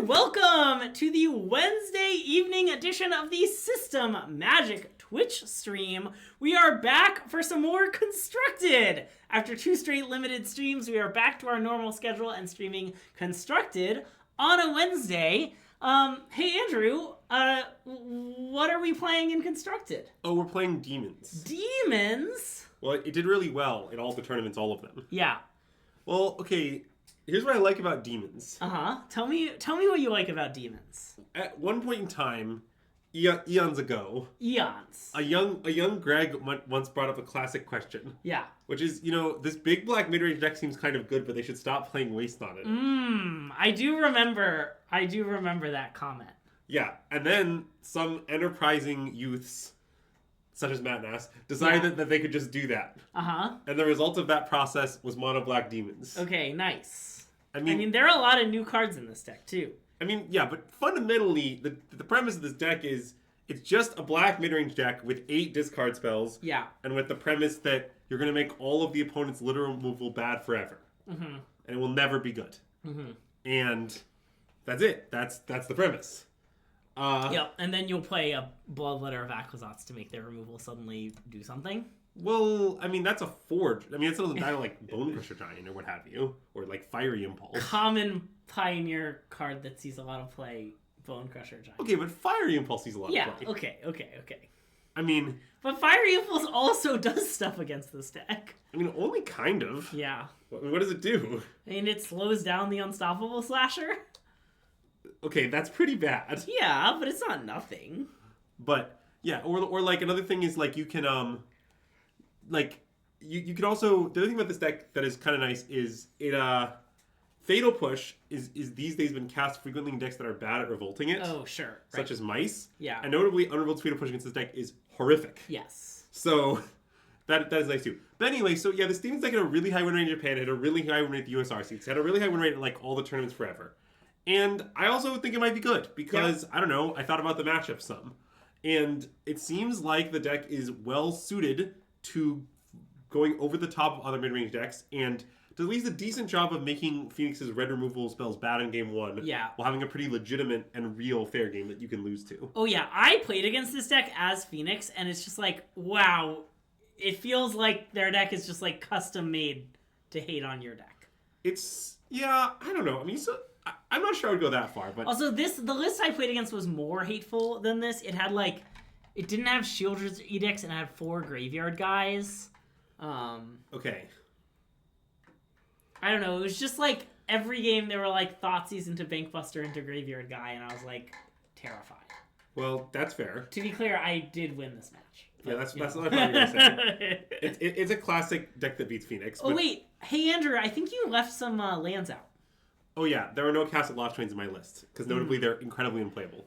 and welcome to the Wednesday evening edition of the SystemMagic Twitch stream. We are back for some more Constructed. After 2 straight limited streams, we are back to our normal schedule and streaming Constructed on a Wednesday. Hey Andrew, what are we playing in Constructed? Oh, we're playing Demons. Demons? Well, it did really well in all the tournaments, all of them. Yeah. Well, okay, here's what I like about Demons. Tell me what you like about Demons. At one point in time, eons ago, a young Greg once brought up a classic question. Yeah. Which is, this big black mid-range deck seems kind of good, but they should stop playing Waste on it. I do remember that comment. Yeah, and then some enterprising youths, such as Matt Nass, decided that they could just do that. And the result of that process was mono black Demons. Okay, nice. I mean, there are a lot of new cards in this deck, too. I mean, yeah, but fundamentally, the premise of this deck is it's just a black mid-range deck with 8 discard spells. Yeah. And with the premise that you're going to make all of the opponent's literal removal bad forever. And it will never be good. And that's it. That's the premise. Yep, and then you'll play a Bloodletter of Aquazats to make their removal suddenly do something. Well, I mean, that's a forge. I mean, it doesn't die like Bone Crusher Giant or what have you. Or like Fiery Impulse. Common Pioneer card that sees a lot of play, Bone Crusher Giant. Okay, but Fiery Impulse sees a lot of play. Yeah, okay. I mean... But Fiery Impulse also does stuff against this deck. I mean, only kind of. Yeah. What does it do? I mean, it slows down the Unstoppable Slasher. Okay, that's pretty bad. Yeah, but it's not nothing. But, yeah, or like, another thing is, like, you can, you can also... The other thing about this deck that is kind of nice is it, Fatal Push is these days been cast frequently in decks that are bad at revolting it. Oh, sure. Such as Mice. Yeah. And notably, unrevolted Fatal Push against this deck is horrific. Yes. So, that is nice too. But anyway, so yeah, this Demons deck had a really high win rate in Japan, had a really high win rate at the USR seats, had a really high win rate in like all the tournaments forever. And I also think it might be good, because, I don't know, I thought about the matchup some. And it seems like the deck is well suited to going over the top of other mid-range decks, and does at least a decent job of making Phoenix's red removal spells bad in game 1, while having a pretty legitimate and real fair game that you can lose to. Oh yeah, I played against this deck as Phoenix, and it's just like, wow, it feels like their deck is just like custom made to hate on your deck. It's, yeah, I don't know. I mean, I'm not sure I would go that far, but... Also, the list I played against was more hateful than this. It had like, it didn't have Shieldred's Edicts, and it had 4 Graveyard Guys. Okay. I don't know, it was just like, every game they were like, Thoughtseize into Bankbuster into Graveyard Guy, and I was like, terrified. Well, that's fair. To be clear, I did win this match. Yeah, that's what I thought you were going to say. It's a classic deck that beats Phoenix. Oh, wait. Hey, Andrew, I think you left some lands out. Oh, yeah. There are no Castle Lost Trains in my list, because notably they're incredibly unplayable.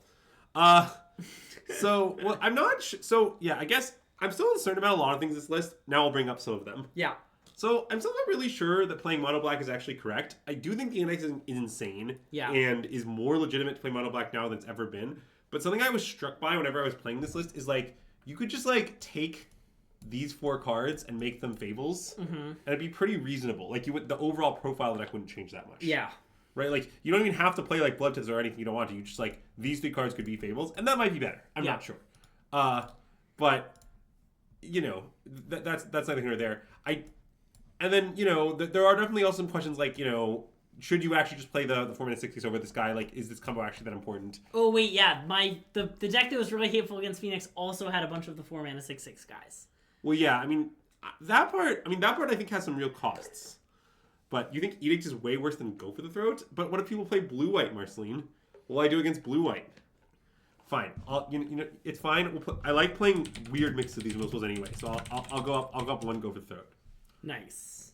So, well, I'm not... So, yeah, I guess I'm still concerned about a lot of things in this list. Now I'll bring up some of them. Yeah. So, I'm still not really sure that playing Mono Black is actually correct. I do think the index is insane. Yeah. And is more legitimate to play Mono Black now than it's ever been. But something I was struck by whenever I was playing this list is, like, you could just, like, take these 4 cards and make them Fables. And it'd be pretty reasonable. Like, the overall profile of the deck wouldn't change that much. Yeah. Right? Like, you don't even have to play, like, Blood Tips or anything you don't want to. You just, like, these 3 cards could be Fables. And that might be better. I'm not sure. But, that's neither here nor there. And then, there are definitely also some questions like, should you actually just play the 4-mana 6/6 over this guy? Like, is this combo actually that important? Oh, wait, yeah. The deck that was really hateful against Phoenix also had a bunch of the 4-mana 6/6 guys. Well, yeah, I mean, that part I think has some real costs. But you think Edict is way worse than Go for the Throat? But what if people play blue-white, Marceline? What will I do against blue-white? Fine. It's fine. I like playing weird mixes of these multiples anyway, so I'll go up 1 Go for the Throat. Nice.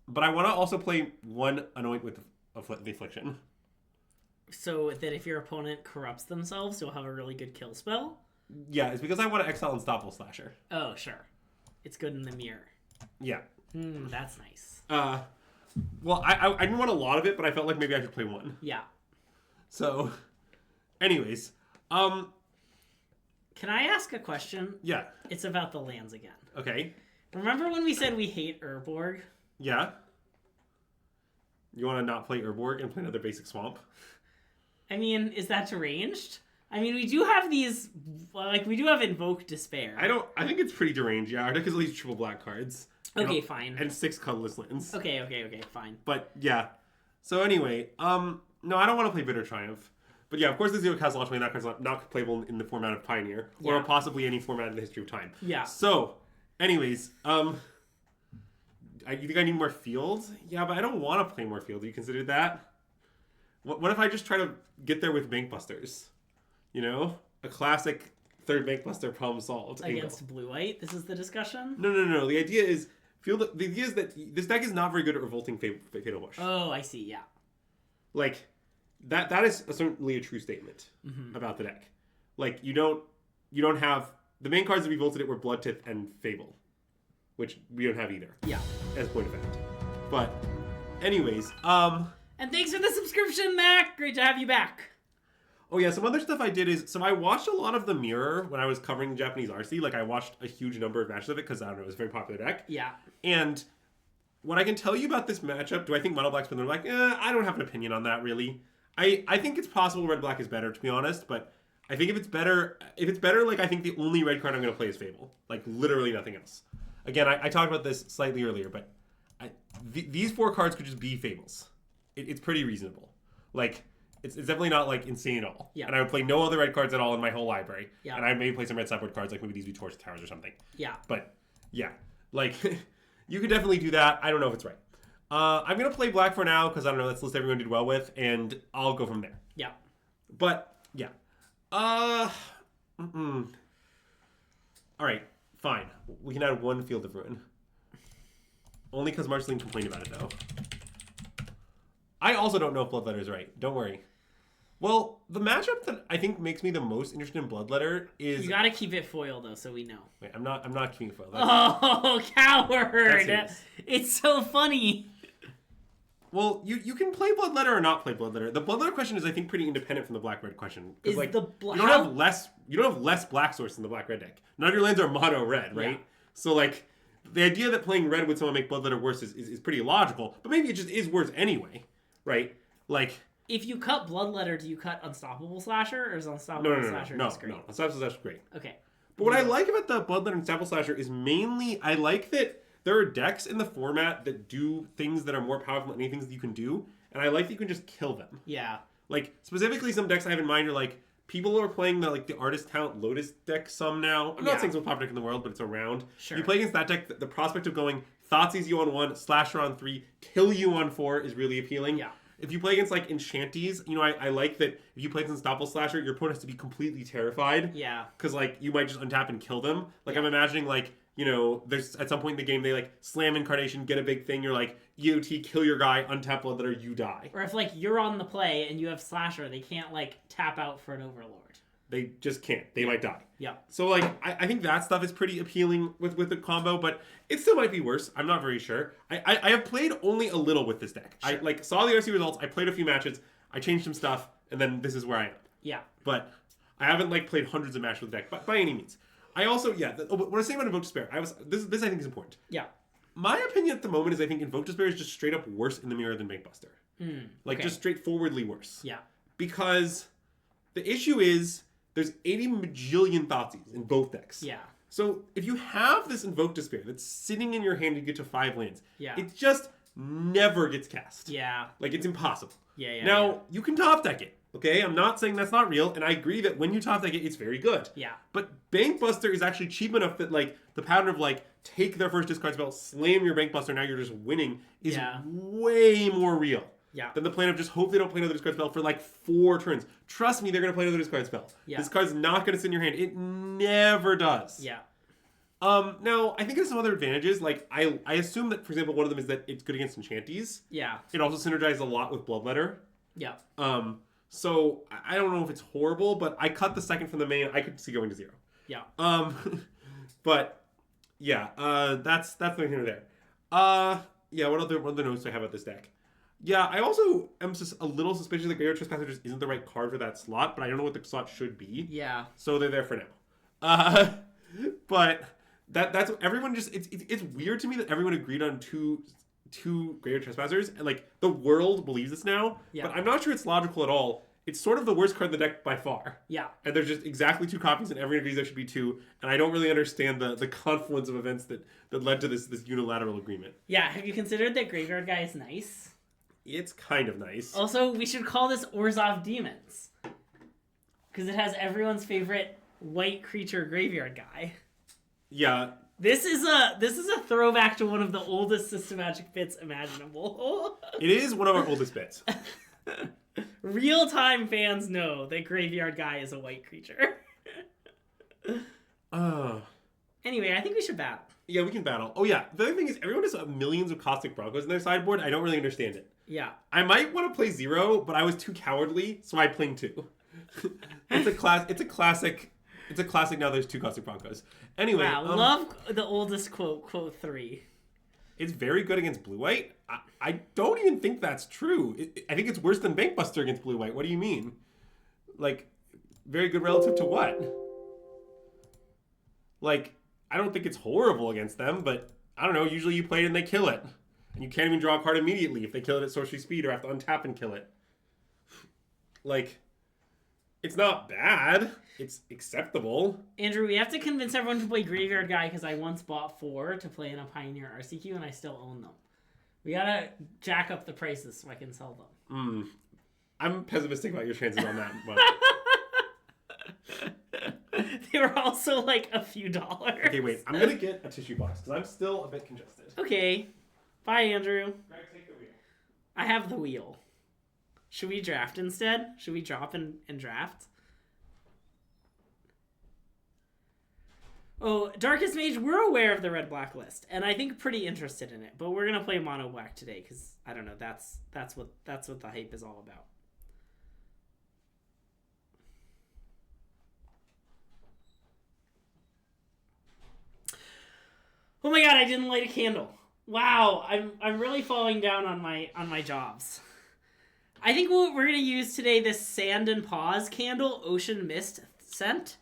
But I want to also play 1 Anoint with the Affliction. So that if your opponent corrupts themselves, you'll have a really good kill spell? Yeah, it's because I want to exile Unstoppable Slasher. Oh, sure. It's good in the mirror. Yeah. That's nice. Well, I didn't want a lot of it, but I felt like maybe I should play 1. Yeah. So, anyways. Can I ask a question? Yeah. It's about the lands again. Okay. Remember when we said we hate Urborg? Yeah. You want to not play Urborg and play another basic swamp? I mean, is that deranged? I mean, we do have these, like, we do have Invoke Despair. I think it's pretty deranged, yeah. Our deck is at least triple black cards. Okay, fine. And 6 colorless lands. Okay, fine. But, yeah. So, anyway, no, I don't want to play Bitter Triumph. But, yeah, of course, the Zero Cast Launch Lane, that card's not playable in the format of Pioneer. Or possibly any format in the history of time. Yeah. So, anyways, you think I need more field? Yeah, but I don't want to play more field. Do you consider that? What if I just try to get there with Bankbusters? You know? A classic third Bankbuster problem solved. Against blue-white? This is the discussion? No. The idea is that this deck is not very good at revolting Fatal Push. Oh, I see, yeah. Like, that is certainly a true statement about the deck. Like, you don't have... The main cards that revolted it were Bloodtith and Fable. Which we don't have either. Yeah. As point of fact. But, anyways, And thanks for the subscription, Mac! Great to have you back. Oh yeah, some other stuff I did is, so I watched a lot of The Mirror when I was covering Japanese RC. Like, I watched a huge number of matches of it, because, I don't know, it was a very popular deck. Yeah. And what I can tell you about this matchup, do I think Mono Black's been like, I don't have an opinion on that, really. I think it's possible Red Black is better, to be honest, but I think if it's better, like, I think the only red card I'm going to play is Fable. Like, literally nothing else. Again, I talked about this slightly earlier, but these 4 cards could just be Fables. It's pretty reasonable. Like, it's definitely not, like, insane at all. Yeah. And I would play no other red cards at all in my whole library. Yeah. And I maybe play some red sideboard cards, like maybe these be Torch Towers or something. Yeah. But, yeah. Like, you could definitely do that. I don't know if it's right. I'm going to play black for now, because, I don't know, that's the list everyone did well with, and I'll go from there. Yeah. But, yeah. All right. Fine. We can add 1 Field of Ruin. Only because Marceline complained about it, though. I also don't know if Bloodletter is right. Don't worry. Well, the matchup that I think makes me the most interested in Bloodletter is... You gotta keep it foil, though, so we know. Wait, I'm not keeping it foil. Oh, coward! That's It's so funny. Well, you can play Bloodletter or not play Bloodletter. The Bloodletter question is, I think, pretty independent from the black-red question. Is like, the you don't have less black source in the black-red deck. None of your lands are mono red, right? Yeah. So, like, the idea that playing red would somehow make Bloodletter worse is pretty logical. But maybe it just is worse anyway, right? Like... If you cut Bloodletter, do you cut Unstoppable Slasher, or is Unstoppable Slasher just great? No. Unstoppable Slasher is great. Okay. But what I like about the Bloodletter and Unstoppable Slasher is mainly, I like that there are decks in the format that do things that are more powerful than any things that you can do, and I like that you can just kill them. Yeah. Like, specifically some decks I have in mind are like, people are playing the Artist Talent Lotus deck some now. I'm not saying it's the most popular deck in the world, but it's around. Sure. You play against that deck, the prospect of going Thoughtseize you on 1, Slasher on 3, kill you on 4 is really appealing. Yeah. If you play against, like, Enchanties, you know, I like that if you play against Unstoppable Slasher, your opponent has to be completely terrified. Yeah. Because, like, you might just untap and kill them. Like, I'm imagining, like, you know, there's at some point in the game, they, like, slam Incarnation, get a big thing, you're like, EOT, kill your guy, untap Bloodletter, you die. Or if, like, you're on the play and you have Slasher, they can't, like, tap out for an Overlord. They just can't. They might die. Yeah. So, like, I think that stuff is pretty appealing with the combo, but it still might be worse. I'm not very sure. I have played only a little with this deck. Sure. I, like, saw the RC results, I played a few matches, I changed some stuff, and then this is where I am. Yeah. But I haven't, like, played hundreds of matches with the deck, by any means. I also, what I was saying about Invoke Despair, this I think is important. Yeah. My opinion at the moment is I think Invoke Despair is just straight up worse in the mirror than Bankbuster. Like, just straightforwardly worse. Yeah. Because the issue is... There's 80 majillion Thoughtseize in both decks. Yeah. So if you have this Invoke Despair that's sitting in your hand to get to 5 lands, it just never gets cast. Yeah. Like, it's impossible. Now, you can top deck it, okay? I'm not saying that's not real, and I agree that when you top deck it, it's very good. Yeah. But Bankbuster is actually cheap enough that, like, the pattern of, like, take their first discard spell, slam your Bankbuster, now you're just winning, is way more real. Yeah. Then the plan of just hope they don't play another discard spell for like 4 turns. Trust me, they're going to play another discard spell. Yeah. This card's not going to sit in your hand. It never does. Yeah. Now, I think there's some other advantages. Like, I assume that, for example, one of them is that it's good against Enchanties. Yeah. It also synergizes a lot with Bloodletter. Yeah. So, I don't know if it's horrible, but I cut the second from the main. I could see going to 0. Yeah. But, yeah, that's the thing there. Yeah, what other notes do I have about this deck? Yeah, I also am just a little suspicious that Graveyard Trespasser just isn't the right card for that slot, but I don't know what the slot should be. Yeah. So they're there for now. But that's everyone just it's weird to me that everyone agreed on two two Graveyard Trespassers, and like the world believes this now, Yeah. but I'm not sure it's logical at all. It's sort of the worst card in the deck by far. Yeah. And there's just exactly 2 copies, and everyone agrees there should be 2. And I don't really understand the confluence of events that led to this unilateral agreement. Yeah, have you considered that Graveyard Guy is nice? It's kind of nice. Also, we should call this Orzhov Demons. Because it has everyone's favorite white creature Graveyard Guy. Yeah. This is a throwback to one of the oldest SystemMagic bits imaginable. It is one of our oldest bits. Real-time fans know that Graveyard Guy is a white creature. Anyway, I think we should battle. Yeah, we can battle. Oh yeah, the other thing is everyone has millions of Caustic Broncos in their sideboard. I don't really understand it. Yeah. I might want to play 0, but I was too cowardly, so I played 2. It's a classic. It's a classic. Now there's 2 Caustic Broncos. Anyway, Wow, love the oldest quote 3. It's very good against blue-white. I don't even think that's true. I think it's worse than Bankbuster against blue-white. What do you mean? Like, very good relative to what? Like, I don't think it's horrible against them, but I don't know. Usually you play it and they kill it. And you can't even draw a card immediately if they kill it at sorcery speed or have to untap and kill it. Like, it's not bad. It's acceptable. Andrew, we have to convince everyone to play Graveyard Guy because I once bought 4 to play in a Pioneer RCQ and I still own them. We gotta jack up the prices so I can sell them. I'm pessimistic about your chances on that. But... They were also like a few dollars. Okay, wait. I'm gonna get a tissue box because I'm still a bit congested. Okay. Bye, Andrew. Greg, take the wheel. I have the wheel. Should we draft instead? Should we drop and draft? Oh, Darkest Mage, we're aware of the red-black list, and I think pretty interested in it. But we're gonna play mono-black today because I don't know. That's what the hype is all about. Oh my god! I didn't light a candle. Wow, I'm really falling down on my jobs. I think what we're gonna use today, this Sand and Pause candle, Ocean Mist scent.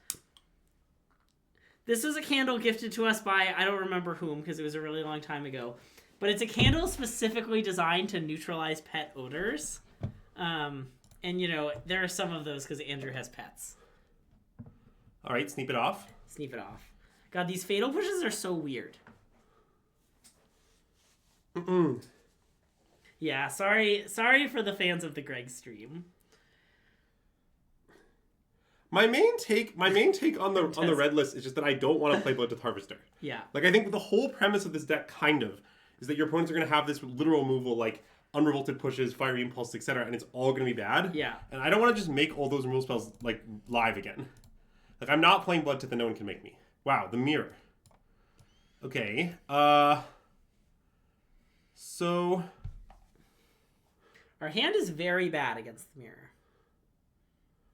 This is a candle gifted to us by, I don't remember whom, because it was a really long time ago. But it's a candle specifically designed to neutralize pet odors. And, you know, there are some of those because Andrew has pets. All right, sneak it off. Sneak it off. God, these fatal pushes are so weird. Yeah, sorry for the fans of the Greg stream. My main take on the red list is just that I don't want to play Bloodtooth Harvester. Yeah. Like, I think the whole premise of this deck kind of is that your opponents are going to have this literal removal like unrevolted pushes, fiery impulse, etc., and it's all going to be bad. Yeah. And I don't want to just make all those removal spells like live again. Like, I'm not playing Bloodtooth and no one can make me. Wow, the mirror. Okay. So our hand is very bad against the mirror.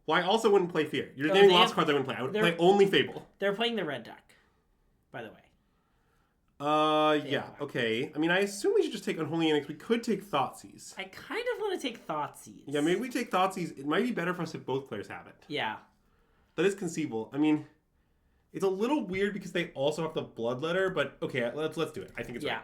Well, I also wouldn't play Fear. You're Oh, naming they lots have- of cards I wouldn't play. I would play only Fable. They're playing the red deck, by the way. Yeah, okay. I mean, I assume we should just take Unholy Annex. We could take Thoughtseize. I kind of want to take Thoughtseize. Yeah, maybe we take Thoughtseize. It might be better for us if both players have it. Yeah. That is conceivable. I mean, it's a little weird because they also have the Bloodletter, but okay, let's do it. I think it's right.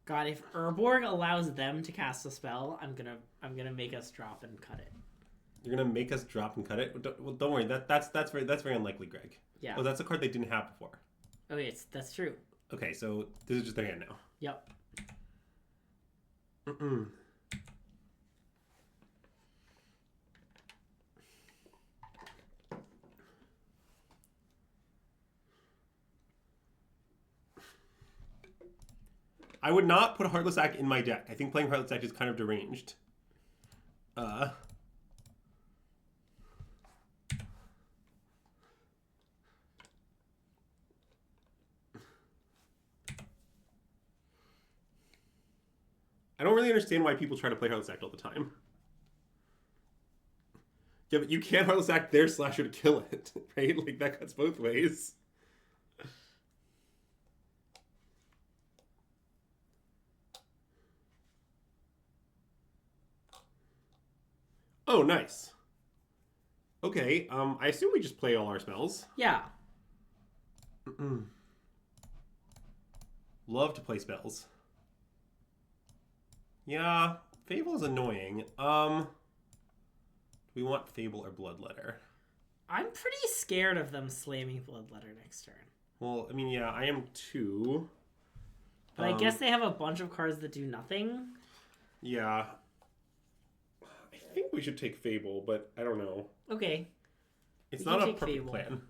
God, if Urborg allows them to cast a spell, I'm gonna make us drop and cut it. You're gonna make us drop and cut it? Well, don't worry. That's very unlikely, Greg. Yeah. Oh, that's a card they didn't have before. Oh, yeah, that's true. Okay, so this is just their hand now. Yep. I would not put Heartless Act in my deck. I think playing Heartless Act is kind of deranged. I don't really understand why people try to play Heartless Act all the time. Yeah, but you can't Heartless Act their slasher to kill it, right? Like, that cuts both ways. Oh, nice. Okay, I assume we just play all our spells. Yeah. Love to play spells. Yeah, Fable is annoying. Do we want Fable or Bloodletter? I'm pretty scared of them slamming Bloodletter next turn. Well, I mean, yeah, I am too. But I guess they have a bunch of cards that do nothing. Yeah. I think we should take Fable, but I don't know. Okay. It's not a perfect plan.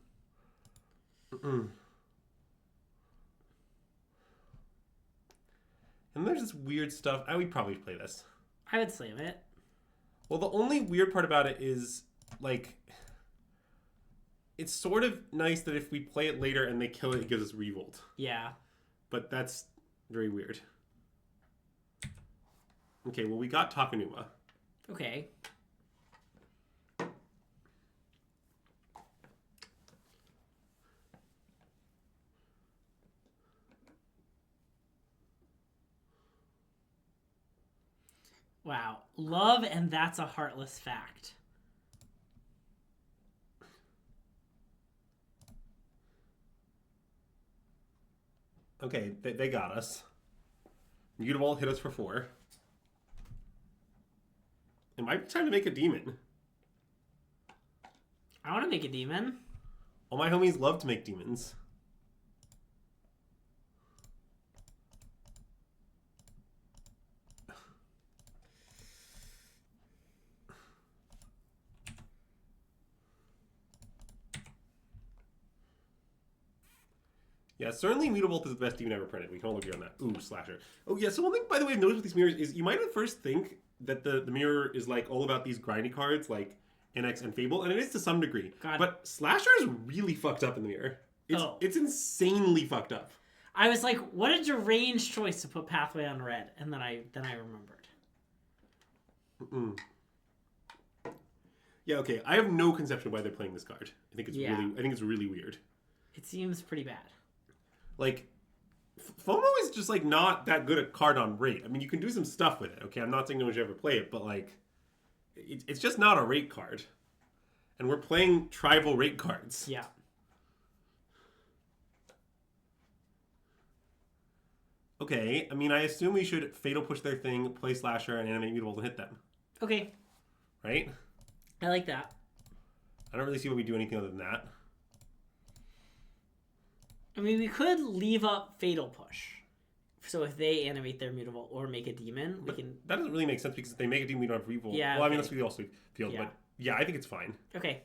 And there's this weird stuff. I would probably play this. I would slam it. Well, the only weird part about it is, like, it's sort of nice that if we play it later and they kill it, it gives us Revolt. Yeah. But that's very weird. Okay, well, we got Takenuma. Okay. Wow. Love and That's a Heartless Fact. Okay, they got us. Mutable hit us for 4. It might be time to make a demon. I want to make a demon. All my homies love to make demons. Yeah, certainly Mutable is the best demon ever printed. We can all agree on that. Ooh, Slasher. Oh, yeah, so one thing, by the way, I've noticed with these mirrors is you might at first think that the mirror is, like, all about these grindy cards, like NX and Fable, and it is to some degree. God. But Slasher is really fucked up in the mirror. It's insanely fucked up. I was like, what a deranged choice to put Pathway on red, and then I remembered. Yeah, okay. I have no conception why they're playing this card. I think it's really weird. It seems pretty bad. Like, FOMO is just, like, not that good at card on rate. I mean, you can do some stuff with it, okay? I'm not saying no one should ever play it, but, like, it's just not a rate card. And we're playing tribal rate cards. Yeah. Okay, I mean, I assume we should Fatal Push their thing, play Slasher, and animate Mutables and hit them. Okay. Right? I like that. I don't really see why we do anything other than that. I mean, we could leave up Fatal Push. So if they animate their mutable or make a demon, we can... That doesn't really make sense because if they make a demon, we don't have Revolt. Yeah, well, I mean, that's what we also feel, yeah. But yeah, I think it's fine. Okay.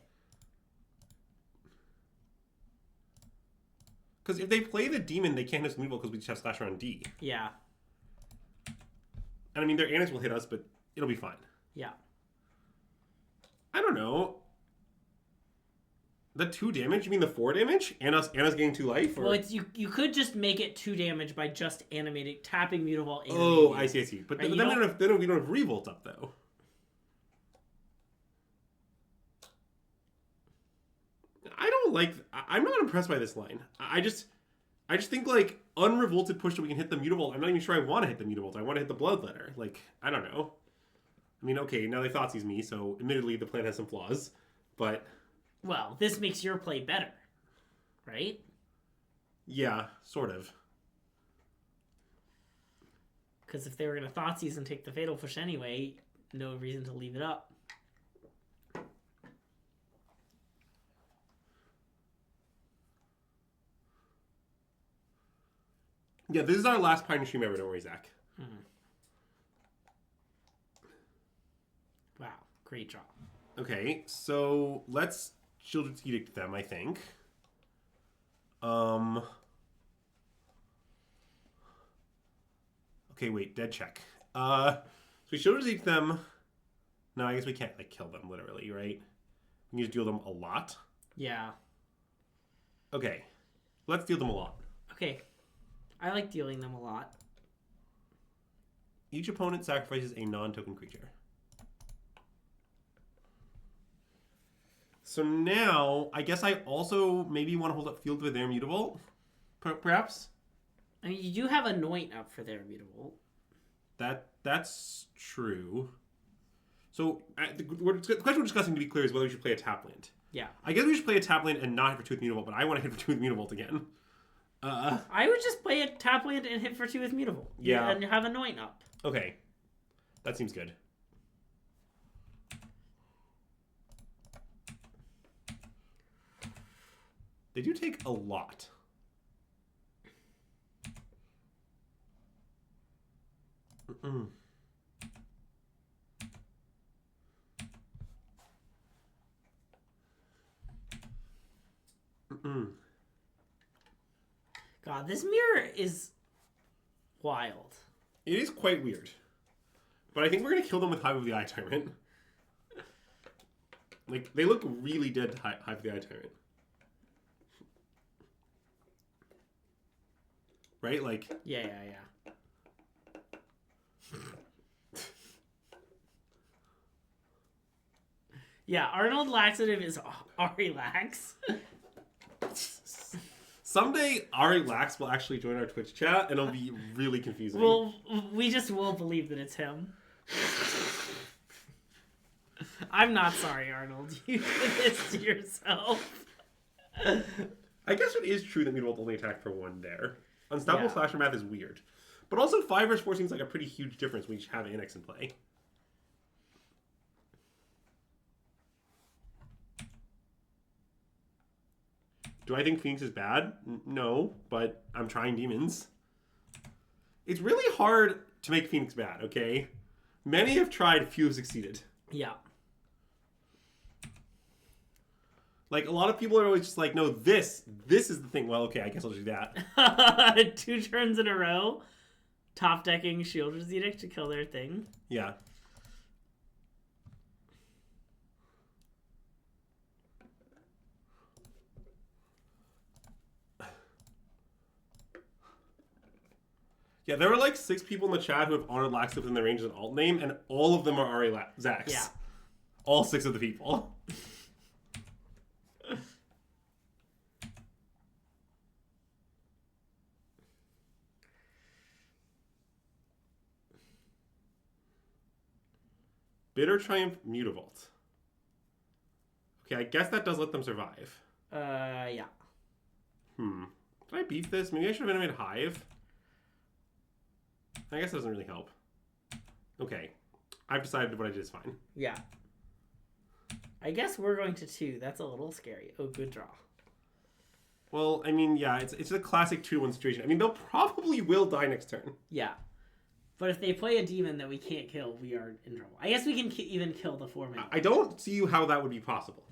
Because if they play the demon, they can't hit us with Mutable because we just have Slasher on D. Yeah. And I mean, their Annex will hit us, but it'll be fine. Yeah. I don't know. The 2 damage? You mean the 4 damage? Anna's getting 2 life? Or... Well, it's you could just make it 2 damage by just tapping mutable. Oh, I see. But, right, then we don't have Revolt up though. I'm not impressed by this line. I just think, like, unrevolted push so we can hit the Mutable. I'm not even sure I want to hit the Mutable. I want to hit the Bloodletter. Like, I don't know. I mean, okay, now they Thoughtseize me, so admittedly the plan has some flaws, but... Well, this makes your play better, right? Yeah, sort of. Because if they were going to Thoughtseize and take the Fatal Push anyway, no reason to leave it up. Yeah, this is our last Pioneer stream ever, don't worry, Zach. Wow, great job. Okay, so let's Children's Edict them, I think. Okay, wait, dead check. So we Children's Edict them. No, I guess we can't, like, kill them, literally, right? We need to deal them a lot. Yeah. Okay, let's deal them a lot. Okay. I like dealing them a lot. Each opponent sacrifices a non-token creature. So now, I guess I also maybe want to hold up Field with their Mutable, perhaps? I mean, you do have Anoint up for their mutable. That's true. So the question we're discussing, to be clear, is whether we should play a tap land. Yeah. I guess we should play a tap land and not hit for 2 with Mutavault, but I want to hit for 2 with Mutavault again. I would just play a tap land and hit for 2 with Mutavault. Yeah. And have Anoint up. Okay. That seems good. They do take a lot. Mm-mm. Mm-mm. God, this mirror is wild. It is quite weird. But I think we're going to kill them with Hive of the Eye Tyrant. Like, they look really dead to Hive of the Eye Tyrant. Right? Like... Yeah. Yeah, Arnold Laxative is Ari Lax. Someday, Ari Lax will actually join our Twitch chat, and it'll be really confusing. Well, we just will believe that it's him. I'm not sorry, Arnold. You did this to yourself. I guess it is true that Mutavault only attacked for 1 there. Unstoppable Yeah. Slasher math is weird. But also 5 versus 4 seems like a pretty huge difference when you have Annex in play. Do I think Phoenix is bad? No, but I'm trying demons. It's really hard to make Phoenix bad, okay? Many have tried, few have succeeded. Yeah. Like, a lot of people are always just like, no, this is the thing. Well, okay, I guess I'll do that. 2 turns in a row. Top decking Shielder's Edict to kill their thing. Yeah. Yeah, there were like 6 people in the chat who have Honored Laxative within their range as an alt name, and all of them are Ari Zax. Yeah. All 6 of the people. Bitter Triumph Mutavault. Okay, I guess that does let them survive. Yeah. Did I beef this? Maybe I should have animated Hive. I guess it doesn't really help. Okay. I've decided what I did is fine. Yeah. I guess we're going to 2. That's a little scary. Oh, good draw. Well, I mean, yeah, it's a classic 2-1 situation. I mean, they'll probably will die next turn. Yeah. But if they play a demon that we can't kill, we are in trouble. I guess we can even kill the 4-man. I don't see how that would be possible.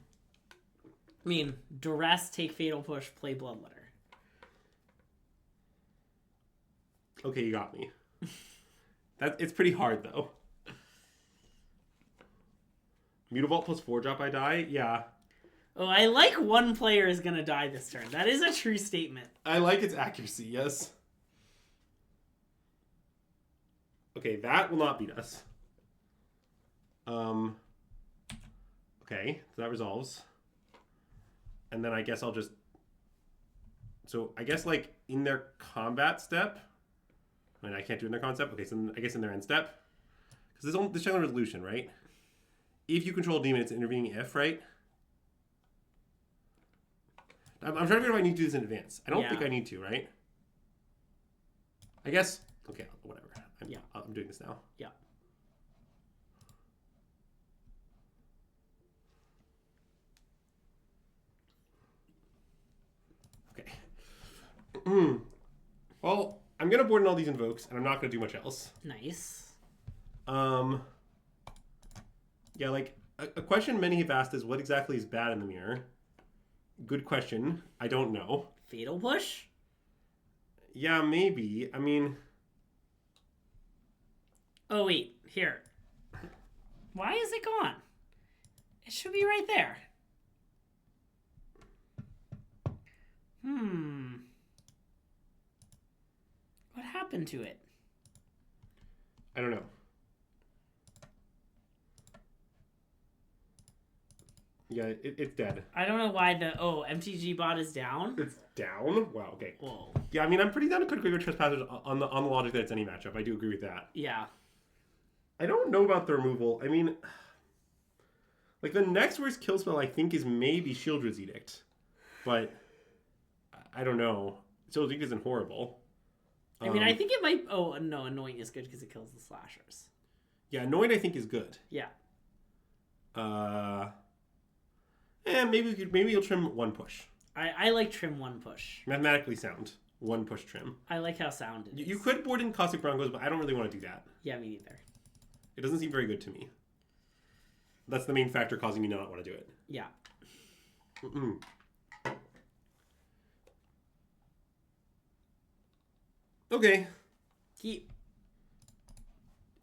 I mean, Duress, take Fatal Push, play Bloodletter. Okay, you got me. It's pretty hard, though. Mutavault plus 4-drop I die? Yeah. Oh, I like 1 player is going to die this turn. That is a true statement. I like its accuracy, yes. Okay, that will not beat us. Okay, so that resolves. And then I guess I'll just... So, I guess, like, in their combat step... I mean, I can't do it in their concept. Okay, so I guess in their end step. Because this channel resolution, right? If you control a demon, it's an intervening if, right? I'm trying to figure out if I need to do this in advance. I don't think I need to, right? I guess... Okay, whatever. I'm doing this now. Yeah. Okay. Well, I'm going to board in all these invokes, and I'm not going to do much else. Nice. Yeah, like, a question many have asked is, what exactly is bad in the mirror? Good question. I don't know. Fatal Push? Yeah, maybe. I mean... Oh, wait. Here. Why is it gone? It should be right there. What happened to it? I don't know. Yeah, it's dead. I don't know why the... Oh, MTG bot is down? It's down? Wow, okay. Whoa. Yeah, I mean, I'm pretty down to put Graveyard Trespassers on the logic that it's any matchup. I do agree with that. Yeah. I don't know about the removal. I mean, Like, the next worst kill spell, I think, is maybe Shieldred's Edict. But, I don't know. Shieldred's Edict isn't horrible. I mean, I think it might... Oh, no, Annoying is good because it kills the slashers. Yeah, Annoyed, I think, is good. Yeah. Maybe you'll trim one push. I like trim one push. Mathematically sound. One push trim. I like how sound it is. You could board in Caustic Broncos, but I don't really want to do that. Yeah, me neither. It doesn't seem very good to me. That's the main factor causing me not want to do it. Yeah. Mm-mm. Okay. Keep.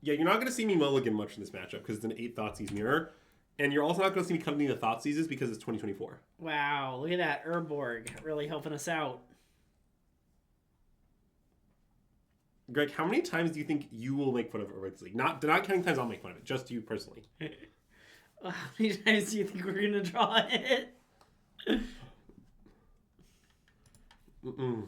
Yeah, you're not going to see me mulligan much in this matchup because it's an 8 Thoughtseize mirror. And you're also not going to see me cutting the Thoughtseizes because it's 2024. Wow, look at that. Urborg really helping us out. Greg, how many times do you think you will make fun of Urborg's League? Not counting times I'll make fun of it, just you personally. How many times do you think we're going to draw it? Mm-mm.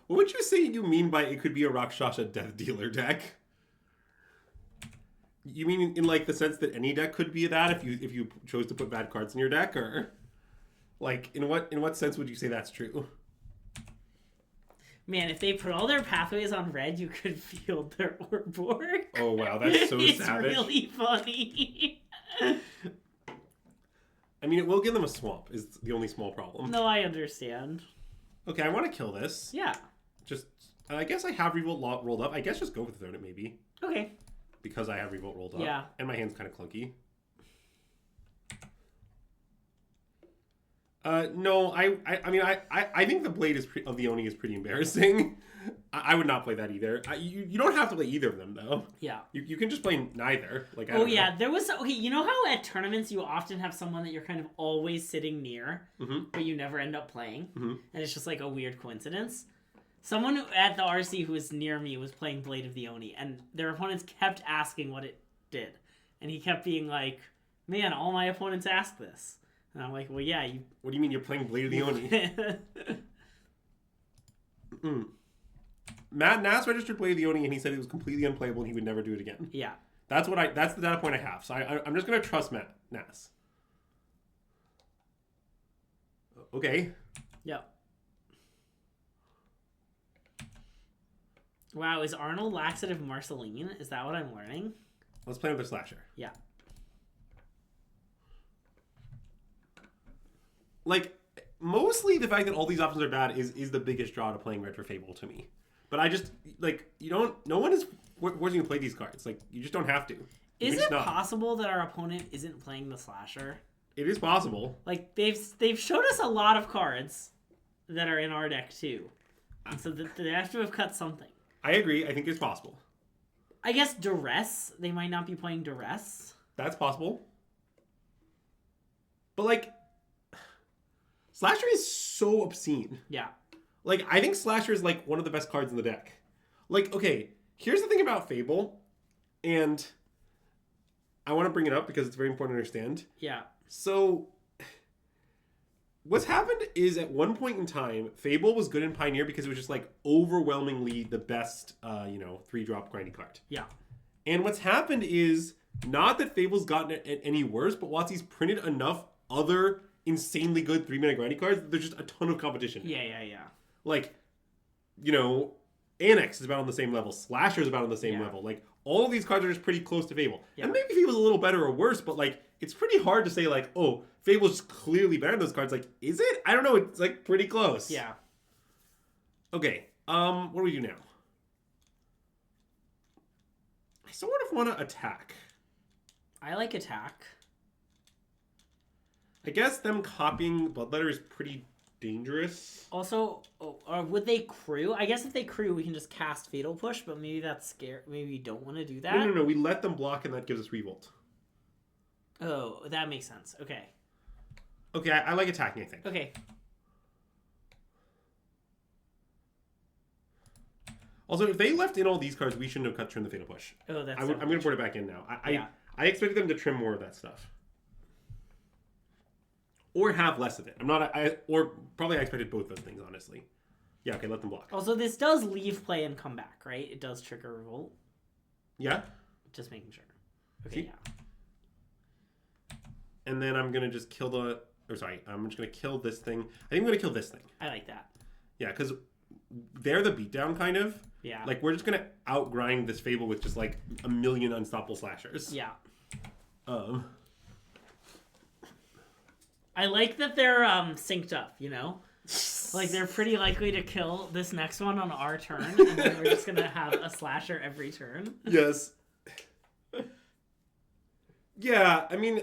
What would you say you mean by it could be a Rakshasa Death Dealer deck? You mean in like the sense that any deck could be that if you chose to put bad cards in your deck, or like in what sense would you say that's true? Man, if they put all their pathways on red, you could field their Urborg. Oh wow, that's so it's savage. It's really funny. I mean, it will give them a swamp. Is the only small problem. No, I understand. Okay, I want to kill this. Yeah. Just, I guess I have Revolt rolled up. I guess just go with Throne it maybe. Okay. Because I have Revolt rolled up. Yeah. And my hand's kind of clunky. No, I mean, I think the Blade of the Oni is pretty embarrassing. I would not play that either. You don't have to play either of them, though. Yeah. You can just play neither. Like, I oh, don't know. yeah. There was... Okay, you know how at tournaments you often have someone that you're kind of always sitting near, but you never end up playing? And it's just like a weird coincidence? Someone at the RC who was near me was playing Blade of the Oni, and their opponents kept asking what it did. And he kept being like, man, all my opponents ask this. And I'm like, well, yeah. What do you mean you're playing Blade of the Oni? Matt Nass registered Blade of the Oni, and he said it was completely unplayable and he would never do it again. Yeah. That's the data point I have. So I'm just going to trust Matt Nass. Okay. Yep. Wow, is Arnold Laxative Marceline? Is that what I'm learning? Let's play with a slasher. Yeah. Like, mostly the fact that all these options are bad is the biggest draw to playing Red for Fable to me. But I just, like, no one is forcing you to play these cards. Like, you just don't have to. Is it possible that our opponent isn't playing the slasher? It is possible. Like, they've showed us a lot of cards that are in our deck, too. And so they have to have cut something. I agree. I think it's possible. I guess Duress. They might not be playing Duress. That's possible. But, like, Slasher is so obscene. Yeah. Like, I think Slasher is, like, one of the best cards in the deck. Like, okay, here's the thing about Fable, and I want to bring it up because it's very important to understand. Yeah. So, what's happened is at one point in time, Fable was good in Pioneer because it was just, like, overwhelmingly the best, 3-drop grindy card. Yeah. And what's happened is, not that Fable's gotten any worse, but Watsy's printed enough other insanely good 3-mana grindy cards, there's just a ton of competition. Yeah. Like, Annex is about on the same level. Slasher is about on the same level. Like, all of these cards are just pretty close to Fable. Yeah. And maybe Fable's a little better or worse, but, like, it's pretty hard to say, like, oh, Fable's clearly better than those cards. Like, is it? I don't know. It's, like, pretty close. Yeah. Okay. What do we do now? I sort of want to attack. I like attack. I guess them copying Bloodletter is pretty dangerous. Also, or would they crew? I guess if they crew, we can just cast Fatal Push, but maybe that's scary. Maybe you don't want to do that. No. We let them block, and that gives us Revolt. Oh, that makes sense. Okay. Okay, I like attacking, I think. Okay. Also, if they left in all these cards, we shouldn't have cut trim the Fatal Push. Oh, that's I'm going to put it back in now. I expected them to trim more of that stuff. Or have less of it. Or probably I expected both those things, honestly. Yeah, okay, let them block. Also, this does leave play and come back, right? It does trigger Revolt. Yeah? Just making sure. Okay, yeah. And then I'm going to just kill the... Or sorry, I'm just going to kill this thing. I think I'm going to kill this thing. I like that. Yeah, because they're the beatdown, kind of. Yeah. Like, we're just going to outgrind this Fable with just, like, a million unstoppable slashers. Yeah. I like that they're synced up, you know? Like, they're pretty likely to kill this next one on our turn, and then we're just going to have a slasher every turn. Yes. Yeah, I mean,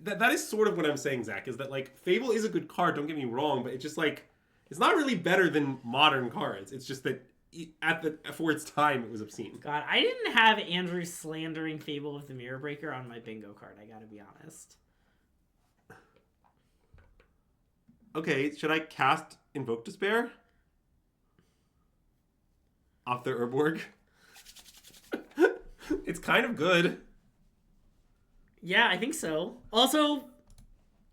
that is sort of what I'm saying, Zach, is that, like, Fable is a good card, don't get me wrong, but it's just, like, it's not really better than modern cards. It's just that for its time, it was obscene. God, I didn't have Andrew slandering Fable of the Mirror Breaker on my bingo card, I gotta be honest. Okay, should I cast Invoke Despair? Off their Urborg? It's kind of good. Yeah, I think so. Also,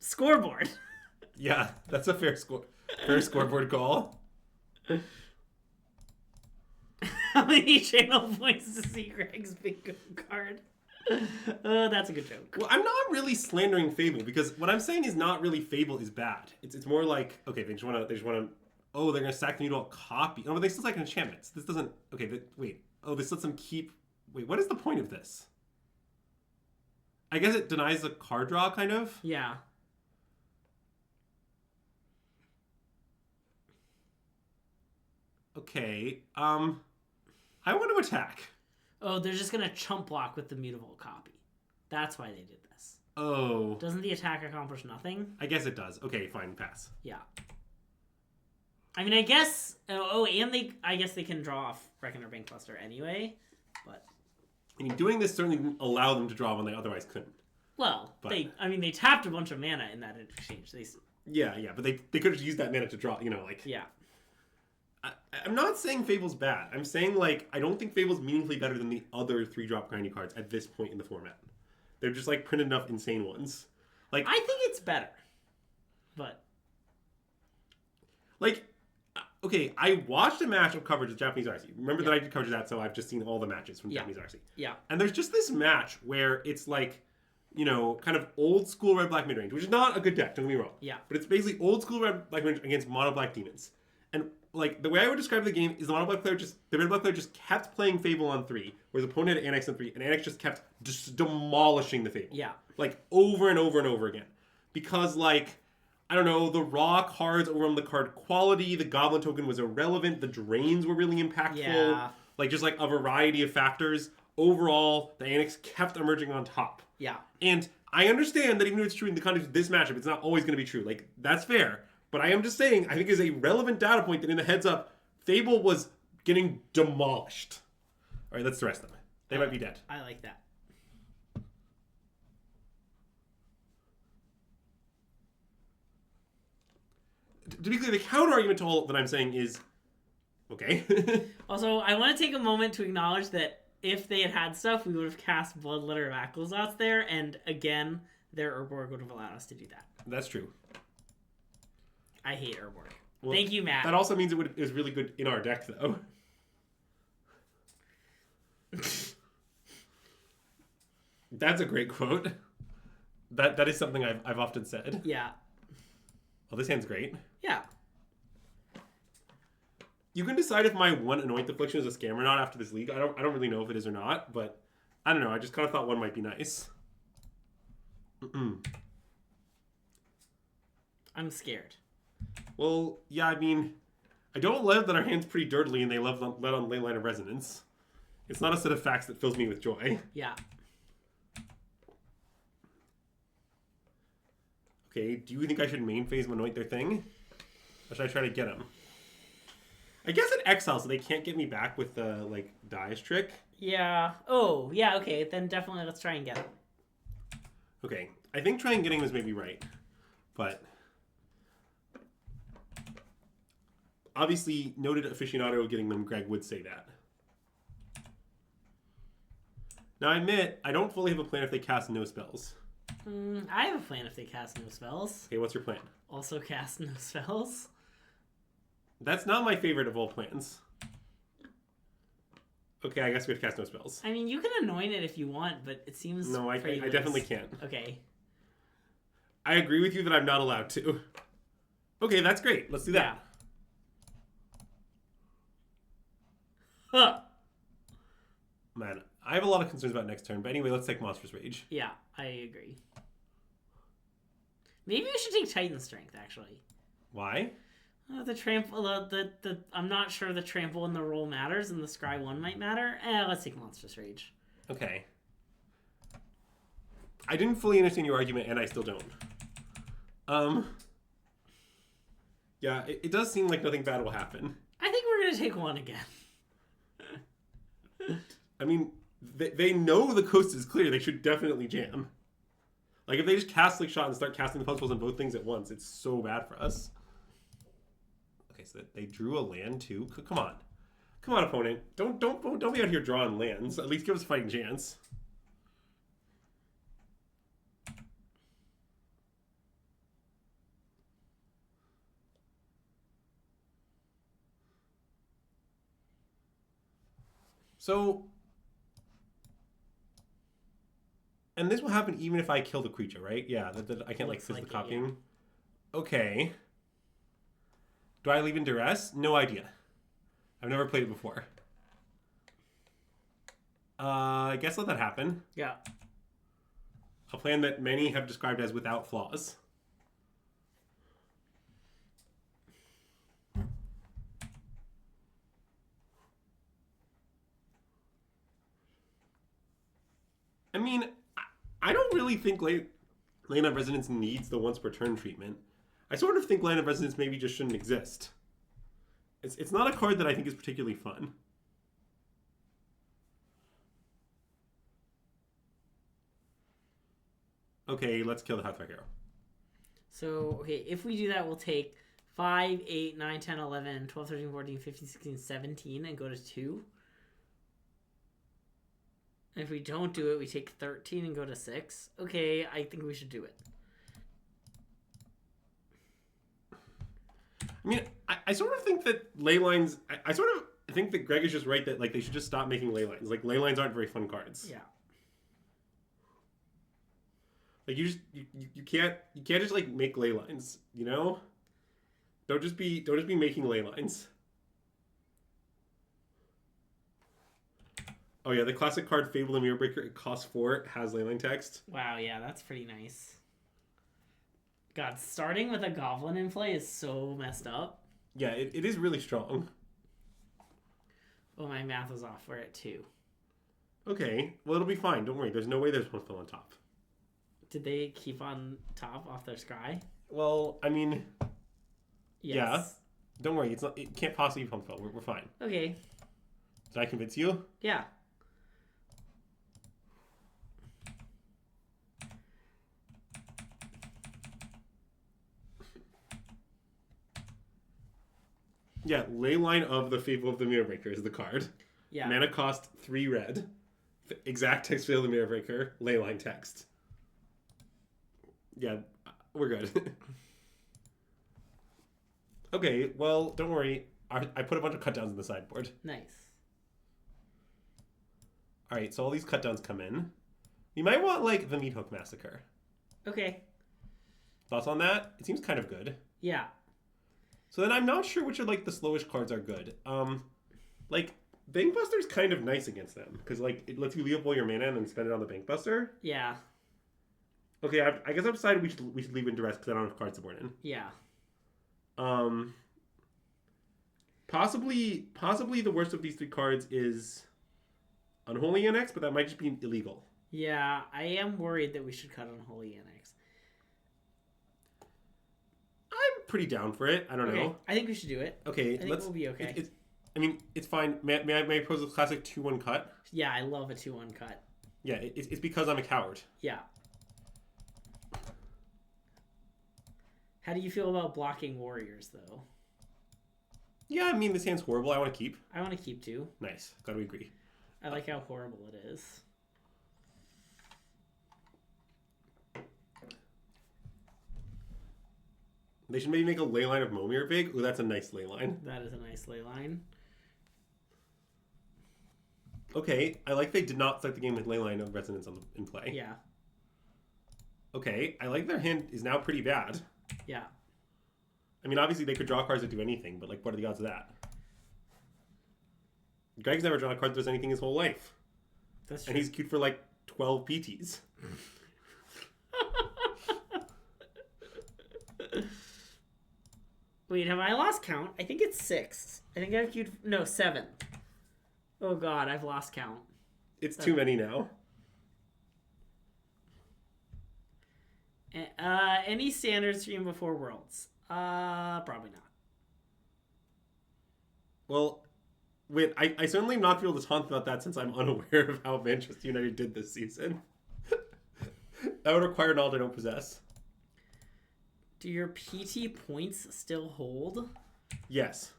scoreboard. Yeah, that's a fair scoreboard call. How many channel points to see Greg's bingo card? That's a good joke. Well, I'm not really slandering Fable because what I'm saying is not really Fable is bad. It's more like, okay, they just want to. Oh, they're gonna sack the needle copy. Oh, but they still sack enchantments. This doesn't. Okay, wait. Oh, this lets them keep. Wait, what is the point of this? I guess it denies the card draw, kind of. Yeah. Okay. I want to attack. Oh, they're just gonna chump block with the mutable copy. That's why they did this. Oh. Doesn't the attack accomplish nothing? I guess it does. Okay, fine, pass. Yeah. I mean, I guess. Oh, and I guess they can draw off Reckoner Bankbuster anyway, but. I mean, doing this certainly didn't allow them to draw when they otherwise couldn't. Well, they tapped a bunch of mana in that exchange. Yeah, but they could have used that mana to draw. Yeah. I'm not saying Fable's bad. I'm saying, like, I don't think Fable's meaningfully better than the other 3-drop grindy cards at this point in the format. They're just, like, printed enough insane ones. Like, I think it's better. But. Like, okay, I watched a match of coverage of Japanese RC. Remember that I did coverage of that, so I've just seen all the matches from Japanese RC. Yeah. And there's just this match where it's, like, you know, kind of old school red black midrange, which is not a good deck, don't get me wrong. Yeah. But it's basically old school red black midrange against mono black demons. And like the way I would describe the game is the red black player just kept playing Fable on 3, whereas the opponent had Annex on 3, and Annex just kept demolishing the Fable. Yeah. Like over and over and over again. Because like, I don't know, the raw cards overwhelmed the card quality, the goblin token was irrelevant, the drains were really impactful. Yeah. Like just like a variety of factors. Overall, the Annex kept emerging on top. Yeah. And I understand that even though it's true in the context of this matchup, it's not always going to be true. Like, that's fair. But I am just saying, I think is a relevant data point that in the heads up, Fable was getting demolished. All right, let's arrest them. They might be dead. I like that. To be clear, the counter argument to all that I'm saying is, okay. Also, I want to take a moment to acknowledge that if they had had stuff, we would have cast Bloodletter of Aklazot's there, and again, their Urborg would have allowed us to do that. That's true. I hate Urborg. Well, thank you, Matt. That also means it was really good in our deck, though. That's a great quote. That is something I've often said. Yeah. Well, this hand's great. Yeah. You can decide if my one Anoint Affliction is a scam or not after this league. I don't really know if it is or not, but I don't know. I just kind of thought one might be nice. I'm scared. Well, yeah, I mean, I don't love that our hand's pretty dirtily and they let on Leyline of Resonance. It's not a set of facts that fills me with joy. Yeah. Okay, do you think I should main phase Anoint their thing? Or should I try to get them? I guess in Exile, so they can't get me back with the, like, Dice trick. Yeah. Oh, yeah, okay. Then definitely let's try and get them. Okay, I think trying getting this may be right. But obviously, noted aficionado getting them, Greg would say that. Now, I admit, I don't fully have a plan if they cast no spells. I have a plan if they cast no spells. Okay, what's your plan? Also cast no spells. That's not my favorite of all plans. Okay, I guess we have to cast no spells. I mean, you can anoint it if you want, but it seems No, I pretty definitely loose. can't. Okay. I agree with you that I'm not allowed to. Okay, that's great. Let's do that. Yeah. Huh. Man, I have a lot of concerns about next turn, but anyway, let's take Monstrous Rage. Yeah, I agree. Maybe we should take Titan Strength, actually. Why? The trample, I'm not sure the trample and the roll matters, and the Scry 1 might matter. Let's take Monstrous Rage. Okay. I didn't fully understand your argument, and I still don't. Yeah, it does seem like nothing bad will happen. I think we're gonna take one again. I mean, they know the coast is clear. They should definitely jam. Like, if they just cast Slick Shot and start casting the puzzles on both things at once, it's so bad for us. Okay, so they drew a land too. Come on. Come on, opponent. Don't be out here drawing lands. At least give us a fighting chance. So, and this will happen even if I kill the creature, right? Yeah, I can't like physically copying. Yeah. Okay. Do I leave in duress? No idea. I've never played it before. I guess let that happen. Yeah. A plan that many have described as without flaws. I mean, I don't really think Land of Resonance needs the once per turn treatment. I sort of think Land of Resonance maybe just shouldn't exist. It's not a card that I think is particularly fun. Okay, let's kill the Hearthfire Hero. So, okay, if we do that, we'll take 5, 8, 9, 10, 11, 12, 13, 14, 15, 16, 17, and go to 2. And if we don't do it, we take 13 and go to 6. Okay, I think we should do it. I mean, I sort of think that ley lines... I sort of think that Greg is just right that like they should just stop making ley lines. Like, ley lines aren't very fun cards. Yeah. Like, you can't just like make ley lines, you know? Don't just be making ley lines. Oh yeah, the classic card Fable the Mirror Breaker, it costs 4, it has leyline text. Wow, yeah, that's pretty nice. God, starting with a Goblin in play is so messed up. Yeah, it is really strong. Oh, my math was off. We're at 2. Okay, well it'll be fine. Don't worry. There's no way there's one spell on top. Did they keep on top off their Scry? Well, I mean, Yes. yeah. Don't worry. It can't possibly be one spell. We're fine. Okay. Did I convince you? Yeah. Yeah, Leyline of the Fable of the Mirror Breaker is the card. Yeah. Mana cost 3 red. Exact text Fable of the Mirror Breaker. Leyline text. Yeah, we're good. Okay, well, don't worry. I put a bunch of cutdowns in the sideboard. Nice. Alright, so all these cutdowns come in. You might want, like, the Meat Hook Massacre. Okay. Thoughts on that? It seems kind of good. Yeah. So then I'm not sure which of, like, the slowish cards are good. Like, Bankbuster's kind of nice against them. Because, like, it lets you leave up all your mana and then spend it on the Bankbuster. Yeah. Okay, I guess I've decided we should leave in duress because I don't have card support in. Yeah. Possibly the worst of these 3 cards is Unholy Annex, but that might just be illegal. Yeah, I am worried that we should cut Unholy Annex. I'm pretty down for it. I don't know. I think we should do it. Okay, I think we'll be okay. It's fine. May I propose a classic 2-1 cut? Yeah, I love a 2-1 cut. Yeah, it's because I'm a coward. Yeah. How do you feel about blocking warriors, though? Yeah, I mean, this hand's horrible. I want to keep. I want to keep too. Nice. Glad we agree. I like how horrible it is. They should maybe make a ley line of Momir big. Ooh, that's a nice ley line. That is a nice ley line. Okay, I like they did not start the game with Leyline of Resonance in play. Yeah. Okay, I like their hand is now pretty bad. Yeah. I mean, obviously they could draw cards that do anything, but like, what are the odds of that? Greg's never drawn a card that does anything his whole life. That's true. And he's queued for like 12 PTs. Wait, have I lost count? I think it's 6. I think I've queued... No, 7. Oh god, I've lost count. It's too many now. Any standard stream before Worlds? Probably not. Well, wait, I certainly am not able to talk about that since I'm unaware of how Manchester United did this season. That would require knowledge I don't possess. Do your PT points still hold? Yes.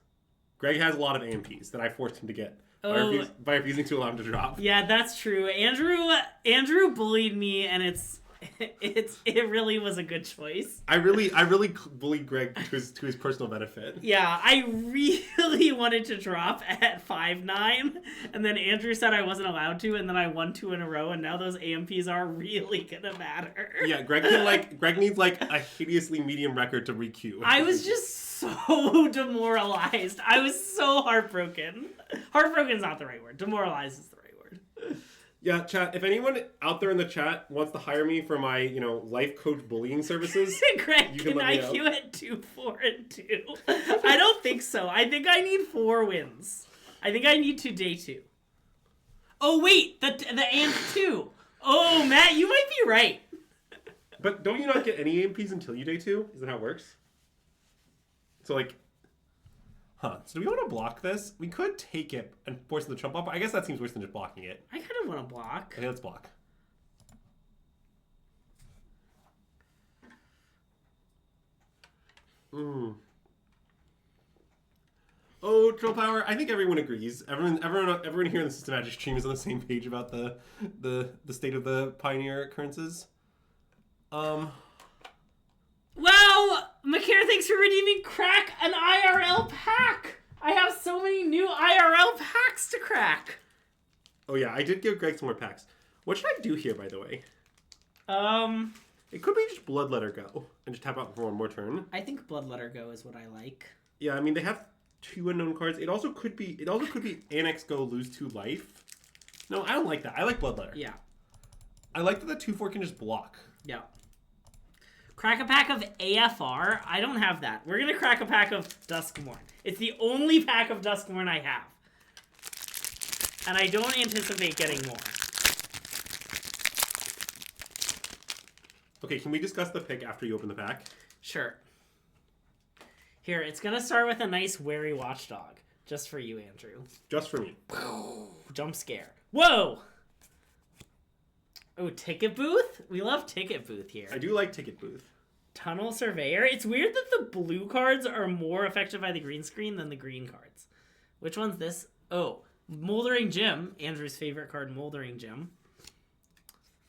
Greg has a lot of AMPs that I forced him to get by refusing to allow him to drop. Yeah, that's true. Andrew bullied me, and it really was a good choice. I really bullied Greg to his personal benefit. Yeah, I really wanted to drop at 5-9, and then Andrew said I wasn't allowed to, and then I won 2 in a row, and now those AMPs are really gonna matter. Yeah, Greg needs like a hideously medium record to re-queue. I was just so demoralized. I was so heartbroken. Heartbroken's not the right word. Demoralized is the right word. Yeah, chat, if anyone out there in the chat wants to hire me for my, life coach bullying services, Greg, you can let I me know. queue at 2, 4, and 2? I don't think so. I think I need 4 wins. I think I need to day 2. Oh, wait, the AMP 2. Oh, Matt, you might be right. But don't you not get any AMPs until you day 2? Is that how it works? So, so do we want to block this? We could take it and force the trump up. I guess that seems worse than just blocking it. I kind of want to block. Okay, let's block. Oh, troll power! I think everyone agrees. Everyone here in the SystemMagic stream is on the same page about the state of the Pioneer occurrences. Wow! Makara, thanks for redeeming Crack an IRL pack! I have so many new IRL packs to crack! Oh yeah, I did give Greg some more packs. What should I do here, by the way? It could be just Bloodletter Go and just tap out for one more turn. I think Bloodletter Go is what I like. Yeah, I mean they have 2 unknown cards. It also could be Annex Go, lose 2 life. No, I don't like that. I like Bloodletter. Yeah. I like that the 2/4 can just block. Yeah. Crack a pack of AFR. I don't have that. We're gonna crack a pack of Duskmorn. It's the only pack of Duskmorn I have. And I don't anticipate getting more. Okay, can we discuss the pick after you open the pack? Sure. Here, it's gonna start with a nice wary watchdog. Just for you, Andrew. Just for me. Jump scare. Whoa! Oh, Ticket Booth? We love Ticket Booth here. I do like Ticket Booth. Tunnel Surveyor. It's weird that the blue cards are more affected by the green screen than the green cards. Which one's this? Oh, Moldering Gym. Andrew's favorite card, Moldering Gym.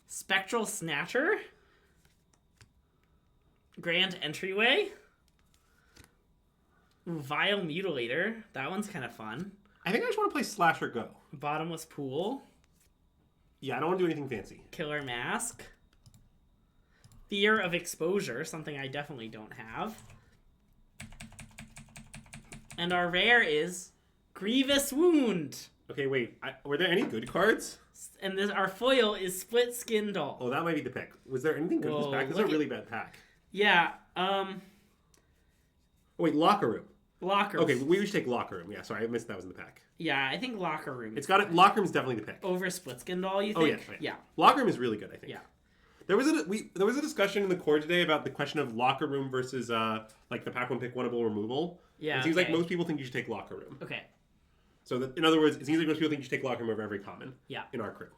Spectral Snatcher. Grand Entryway. Ooh, Vile Mutilator. That one's kind of fun. I think I just want to play Slash or Go. Bottomless Pool. Yeah, I don't want to do anything fancy. Killer Mask. Fear of Exposure, something I definitely don't have. And our rare is Grievous Wound. Okay, wait. Were there any good cards? And our foil is Split Skin Doll. Oh, that might be the pick. Was there anything good in this pack? This is a really bad pack. Yeah, Oh, wait, Locker Room. Locker Room. Okay, we should take Locker Room. Yeah, sorry, I missed that was in the pack. Yeah, I think Locker Room. It's got it. Locker Room's definitely the pick. Over Split Skin Doll, you Oh think? yeah, Yeah. Locker Room is really good, I think. Yeah. There was a discussion in the core today about the question of Locker Room versus the pack one pick winnable removal. Yeah. It seems like most people think you should take Locker Room. Okay. So in other words, it seems like most people think you should take Locker Room over every common. Yeah. In our crew.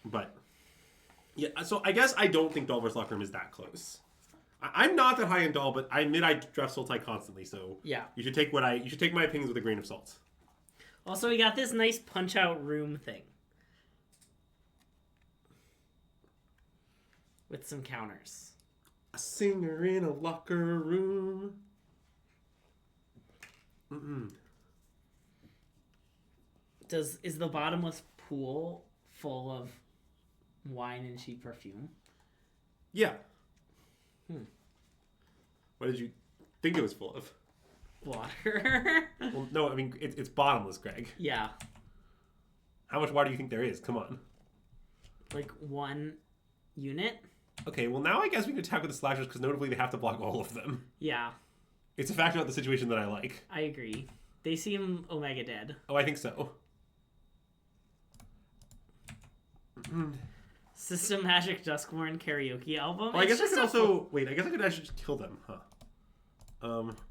But yeah, so I guess I don't think Doll versus Locker Room is that close. I'm not that high in Doll, but I admit I draft Sultai constantly, so yeah. You should take my opinions with a grain of salt. Also, we got this nice punch out room thing. With some counters. A singer in a locker room. Is the bottomless pool full of wine and cheap perfume? Yeah. What did you think it was full of? Water. Well, no, I mean, it's bottomless, Greg. Yeah. How much water do you think there is? Come on. Like 1 unit? Okay, well, now I guess we can attack with the slashers because notably they have to block all of them. Yeah. It's a factor of the situation that I like. I agree. They seem Omega dead. Oh, I think so. SystemMagic Duskborn karaoke album. Oh, I guess I could also... Wait, I guess I could actually just kill them, huh?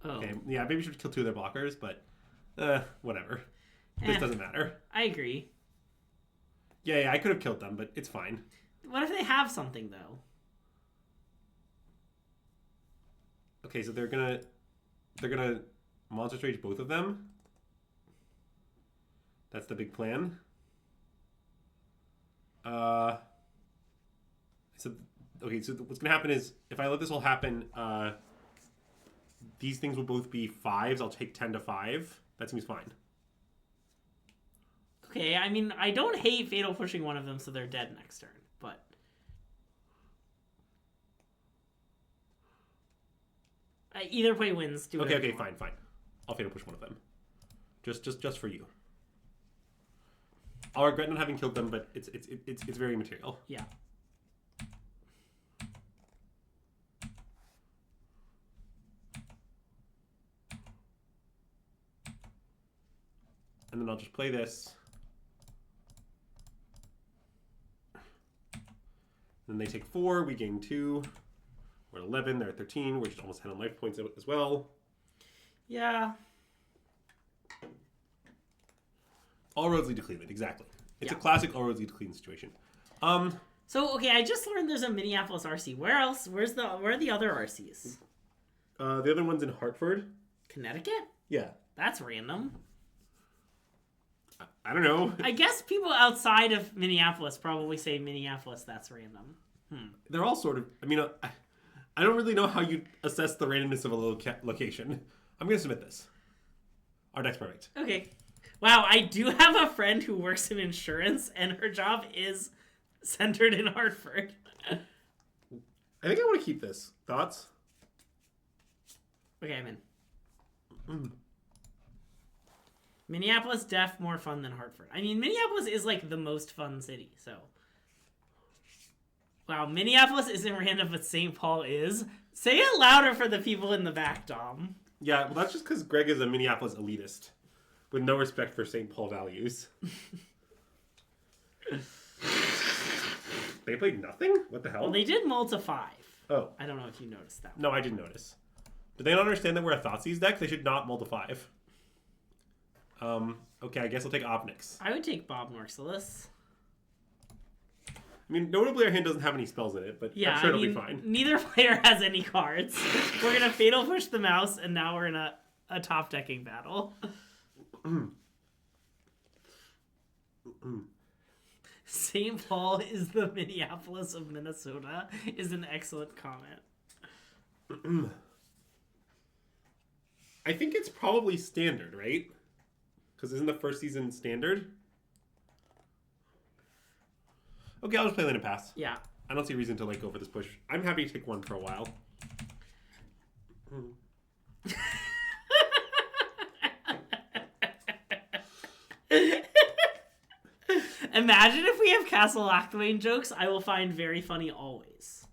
Okay, yeah, maybe we should kill 2 of their blockers, but... whatever. This doesn't matter. I agree. Yeah, I could have killed them, but it's fine. What if they have something, though? Okay, so they're gonna Monster Rage both of them. That's the big plan. So what's gonna happen is if I let this all happen, these things will both be 5s. I'll take 10 to 5. That seems fine. Okay, I mean, I don't hate Fatal pushing one of them so they're dead next turn, but... either play wins. Do okay, fine. I'll Fatal push one of them. Just for you. I'll regret not having killed them, but it's very material. Yeah. And then I'll just play this. Then they take 4, we gain 2. We're at 11, they're at 13. We're just almost 10 on life points as well. Yeah. All roads lead to Cleveland, exactly. It's a classic all roads lead to Cleveland situation. So, okay, I just learned there's a Minneapolis RC. Where else? Where are the other RCs? The other one's in Hartford. Connecticut? Yeah. That's random. I don't know. I guess people outside of Minneapolis probably say Minneapolis, that's random. They're all sort of... I mean, I don't really know how you assess the randomness of a location. I'm going to submit this. Our deck's perfect. Okay. Wow, I do have a friend who works in insurance, and her job is centered in Hartford. I think I want to keep this. Thoughts? Okay, I'm in. Minneapolis, more fun than Hartford. I mean, Minneapolis is like the most fun city, so... Wow, Minneapolis isn't random, but St. Paul is. Say it louder for the people in the back, Dom. Yeah, well, that's just because Greg is a Minneapolis elitist with no respect for St. Paul values. They played nothing? What the hell? Well, they did mull to 5. Oh. I don't know if you noticed that. No, I didn't notice. Do they not understand that we're a Thoughtseize deck? They should not mull to 5. Okay, I guess I'll take Opnix. I would take Bob Merciless. I mean, notably our hand doesn't have any spells in it, but I'm sure it'll be fine. Neither player has any cards. We're going to Fatal Push the mouse, and now we're in a top-decking battle. St. Paul is the Minneapolis of Minnesota is an excellent comment. I think it's probably standard, right? Because isn't the first season standard? Okay, I'll just play Land and Pass. Yeah. I don't see a reason to go for this push. I'm happy to take 1 for a while. Imagine if we have Castle Locthwain jokes I will find very funny always.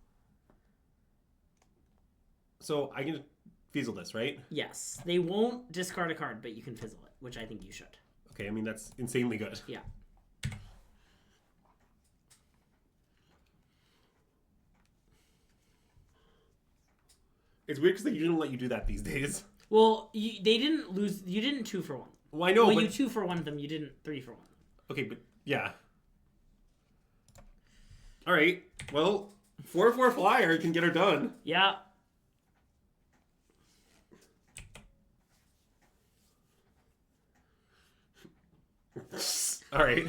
So I can fizzle this, right? Yes. They won't discard a card, but you can fizzle it, which I think you should. Okay, I mean, that's insanely good. Yeah. It's weird because they usually don't let you do that these days. Well, they didn't lose. You didn't 2 for 1. Well, I know. Well, you 2 for 1 them. You didn't 3 for 1. Okay, but yeah. All right. Well, 4/4 flyer can get her done. Yeah. All right.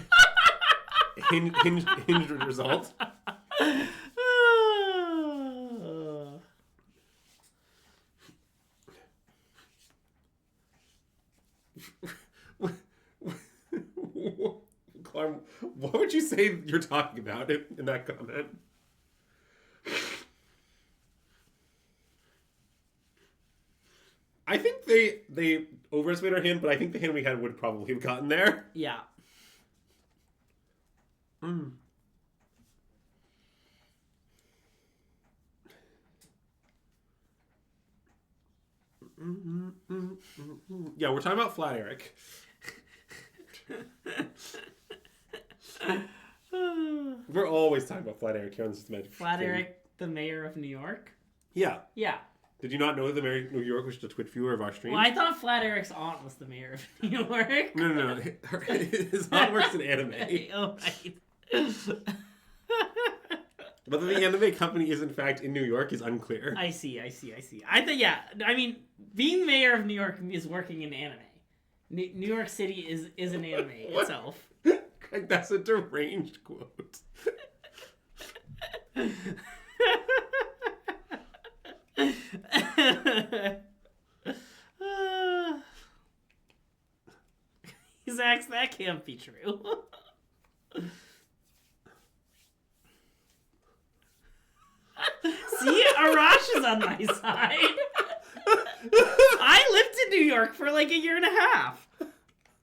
Hinged result. What would you say you're talking about in that comment? I think they overestimated our hand, but I think the hand we had would probably have gotten there. Yeah. Yeah, we're talking about Flat Eric. We're always talking about Flat Eric here on the SystemMagic. Flat Eric, the mayor of New York? Yeah. Yeah. Did you not know that the mayor of New York was just a Twitch viewer of our stream? Well, I thought Flat Eric's aunt was the mayor of New York. No. His aunt works in anime. Oh, right. Whether the anime company is in fact in New York is unclear. I see. I thought, yeah. I mean, being mayor of New York is working in anime. New York City is an anime itself. That's a deranged quote. Zach, that can't be true. See, Arash is on my side. I lived in New York for like a year and a half.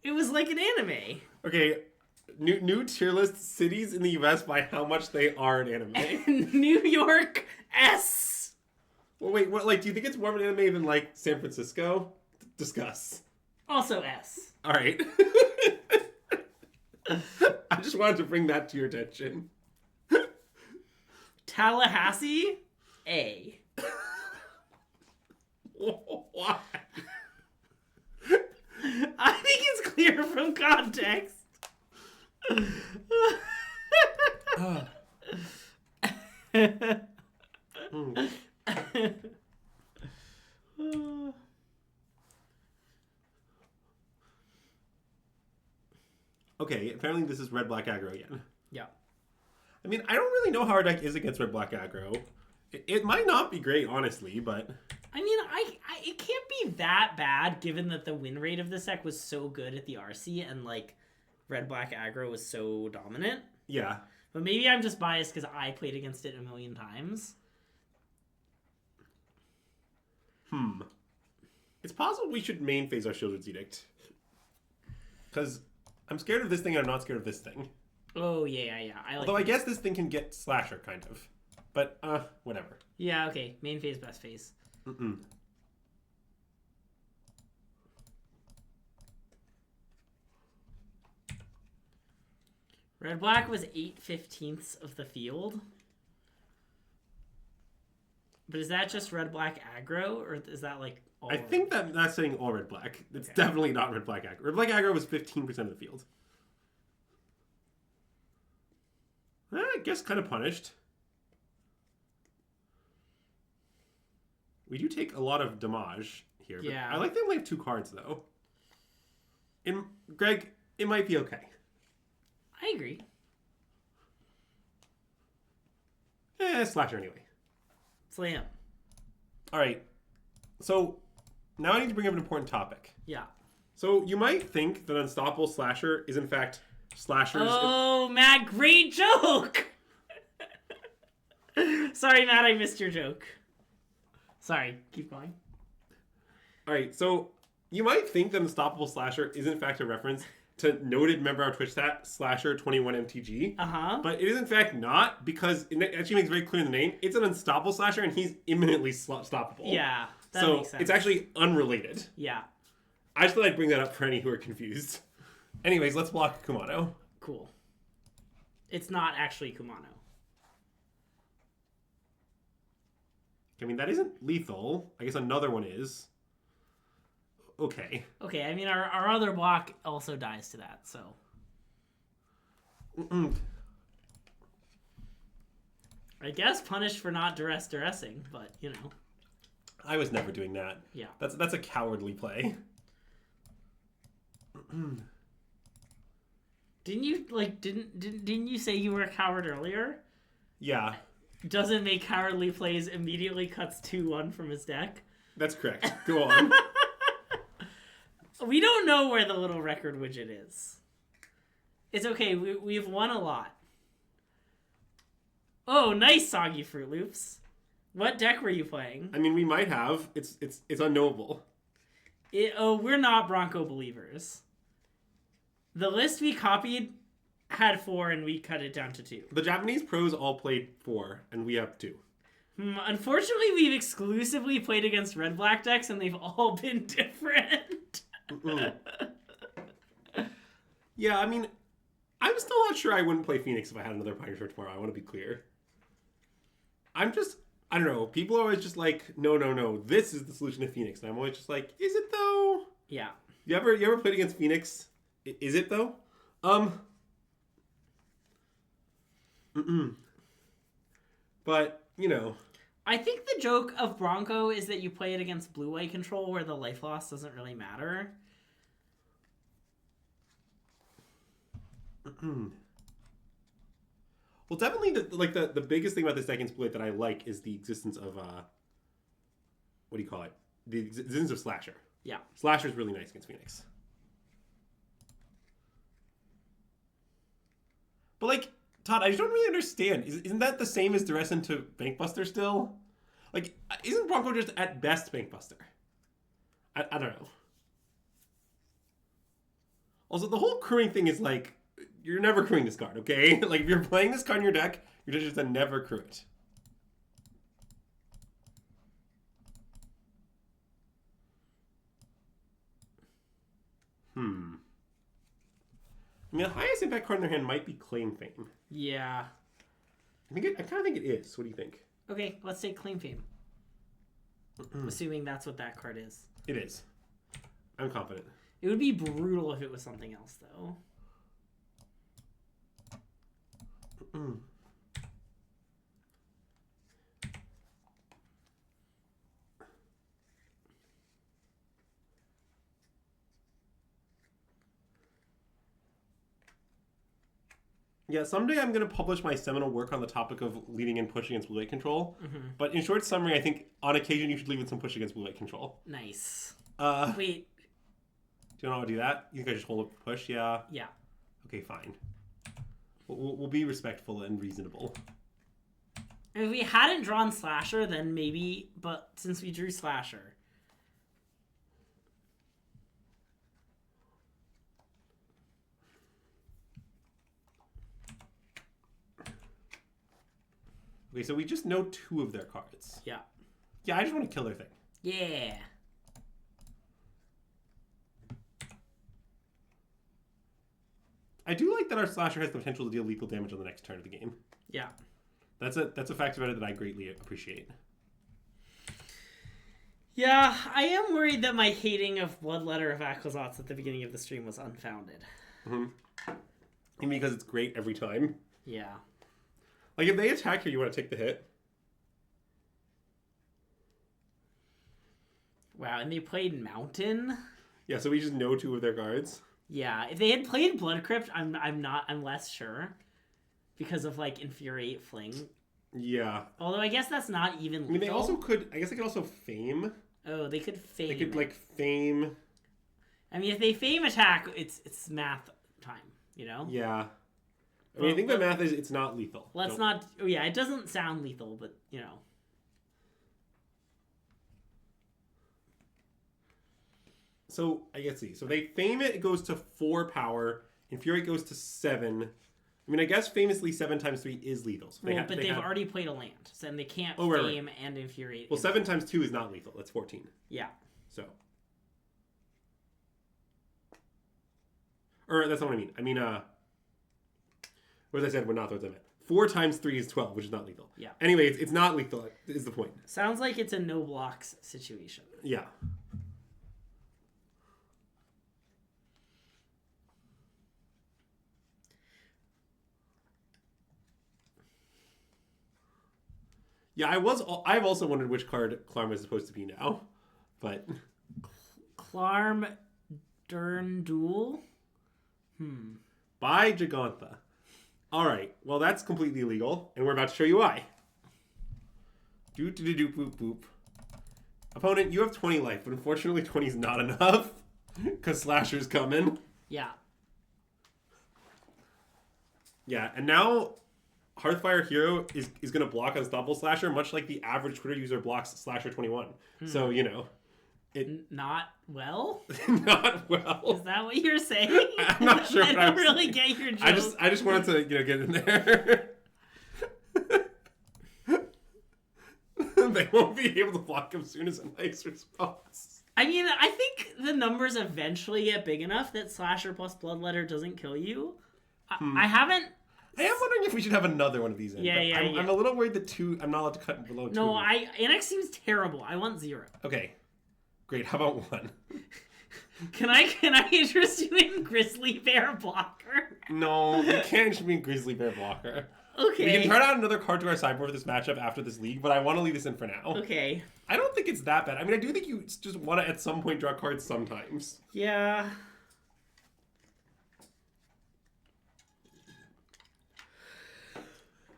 It was like an anime. Okay, new tier list cities in the U.S. by how much they are an anime. New York S. Well, wait, what? Like, do you think it's more of an anime than like San Francisco? Discuss. Also S. All right. I just wanted to bring that to your attention. Tallahassee A. Why? I think it's clear from context. Okay, apparently this is red black aggro again. Yeah. I mean, I don't really know how our deck is against red black aggro. It might not be great, honestly, but I mean, it can't be that bad given that the win rate of this deck was so good at the RC and like red black aggro was so dominant. yeah. But maybe I'm just biased because I played against it a million times. It's possible we should main phase our Shieldred's Edict. Because I'm scared of this thing and I'm not scared of this thing. Oh, yeah. Although I guess this thing can get Slasher, kind of. But, whatever. Yeah, okay. Main phase, best phase. Red-black was 8/15 of the field. But is that just red-black aggro, or is that like all I think that's saying all red-black. It's definitely not red-black aggro. Red-black aggro was 15% of the field. I guess kind of punished. We do take a lot of damage here. But Yeah. I like that we only have 2 cards, though. Greg, it might be okay. I agree. Slasher anyway. Slam. All right. So now I need to bring up an important topic. Yeah. So you might think that Unstoppable Slasher is in fact Slashers. Oh, Matt, great joke! Sorry, Matt, I missed your joke. Sorry, keep going. All right. So you might think that Unstoppable Slasher is in fact a reference to noted member of our Twitch stat, Slasher21MTG. Uh-huh. But it is in fact not, because it actually makes very clear in the name. It's an Unstoppable Slasher, and he's imminently stoppable. Yeah, that so makes sense. it's actually unrelated. Yeah. I just thought I'd bring that up for any who are confused. Anyways, let's block Kumano. Cool. It's not actually Kumano. I mean, that isn't lethal. I guess another one is. Okay. Okay, I mean, our other block also dies to that, so. I guess punished for not duressing, but, you know. I was never doing that. Yeah. That's a cowardly play. Didn't you say you were a coward earlier? Yeah. Doesn't make cowardly plays immediately cuts 2-1 from his deck? That's correct. Go on. We don't know where the little record widget is. It's okay. We've won a lot. Oh, nice Soggy Fruit Loops. What deck were you playing? I mean, we might have. It's unknowable. We're not Bronco believers. The list we copied had 4, and we cut it down to 2. The Japanese pros all played 4, and we have 2. Unfortunately, we've exclusively played against red-black decks, and they've all been different. Yeah, I mean, I'm still not sure I wouldn't play Phoenix if I had another Pioneer tomorrow. I want to be clear. I don't know. People are always just like, no, this is the solution to Phoenix. And I'm always just like, is it though? Yeah. You ever played against Phoenix? Is it though? But, you know. I think the joke of Bronco is that you play it against blue-white control where the life loss doesn't really matter. Well, definitely the biggest thing about this deck against blue that I like is the existence of what do you call it? The existence of Slasher. Yeah. Slasher is really nice against Phoenix. But like, Todd, I just don't really understand. Isn't that the same as Duress into Bankbuster still? Like, isn't Bronco just at best Bankbuster? I don't know. Also, the whole crewing thing is like, you're never crewing this card, okay? Like, if you're playing this card in your deck, you're just to never crew it. I mean, the highest impact card in their hand might be Claim Fame. Yeah. I kind of think it is. What do you think? Okay, let's take Claim Fame. Assuming that's what that card is. It is. I'm confident. It would be brutal if it was something else, though. Yeah, someday I'm going to publish my seminal work on the topic of leading and push against blue-white control. But in short summary, I think on occasion you should lead with some push against blue-white control. Nice. Do Wait. you know how to do that? You think I just hold up push? Yeah. Yeah. Okay, fine. We'll be respectful and reasonable. If we hadn't drawn Slasher, then maybe, but since we drew Slasher. Okay, so we just know 2 of their cards. Yeah. Yeah, I just want to kill their thing. Yeah. I do like that our Slasher has the potential to deal lethal damage on the next turn of the game. Yeah. That's a fact about it that I greatly appreciate. Yeah, I am worried that my hating of Bloodletter of Akhlazotz at the beginning of the stream was unfounded. And because it's great every time. Yeah. Like, if they attack here, you want to take the hit? Wow, and they played Mountain? Yeah, so we just know 2 of their cards. Yeah, if they had played Blood Crypt, I'm less sure. Because of, like, Infuriate Fling. Yeah. Although I guess that's not even lethal. I mean, they also could, I guess they could also Fame. Oh, they could Fame. They could, like, Fame. I mean, if they Fame attack, it's math time, you know? Yeah. I mean, I think the math is it's not lethal. Let's not... Oh, yeah, it doesn't sound lethal, but, you know. So, I guess see. So they Fame it goes to 4 power. Infuriate goes to 7. I mean, I guess famously 7 times 3 is lethal. So But they've already played a land, so then they can't Fame right. and Infuriate. Well, 7 times 2 is not lethal. That's 14. Yeah. So. Or that's not what I mean. I mean, what I said, not what I meant. 4 times 3 is 12, which is not lethal. Yeah. Anyway, it's not lethal, is the point. Sounds like it's a no blocks situation. Yeah. Yeah, I've also wondered which card Clarm is supposed to be now, but Clarm Durnduel? By Gigantha. All right, well that's completely illegal, and we're about to show you why. Do boop boop. Opponent, you have 20 life, but unfortunately 20 is not enough because Slasher's coming. Yeah. Yeah, and now Hearthfire Hero is going to block Unstoppable Slasher, much like the average Twitter user blocks Slasher 21. So, you know. Not well? Not well. Is that what you're saying? I'm not sure. I don't really get your joke. I just wanted to, get in there. They won't be able to block him soon as a nice response. I mean, I think the numbers eventually get big enough that Slasher plus Bloodletter doesn't kill you. I haven't... I am wondering if we should have another one of these in. Yeah. I'm a little worried that I'm not allowed to cut below 2. No, Annex seems terrible. I want 0. Okay. Great. How about 1? Can I interest you in Grizzly Bear Blocker? No, you can't interest me in Grizzly Bear Blocker. Okay. We can try to add another card to our sideboard for this matchup after this league, but I want to leave this in for now. Okay. I don't think it's that bad. I mean, I do think you just want to at some point draw cards sometimes. Yeah.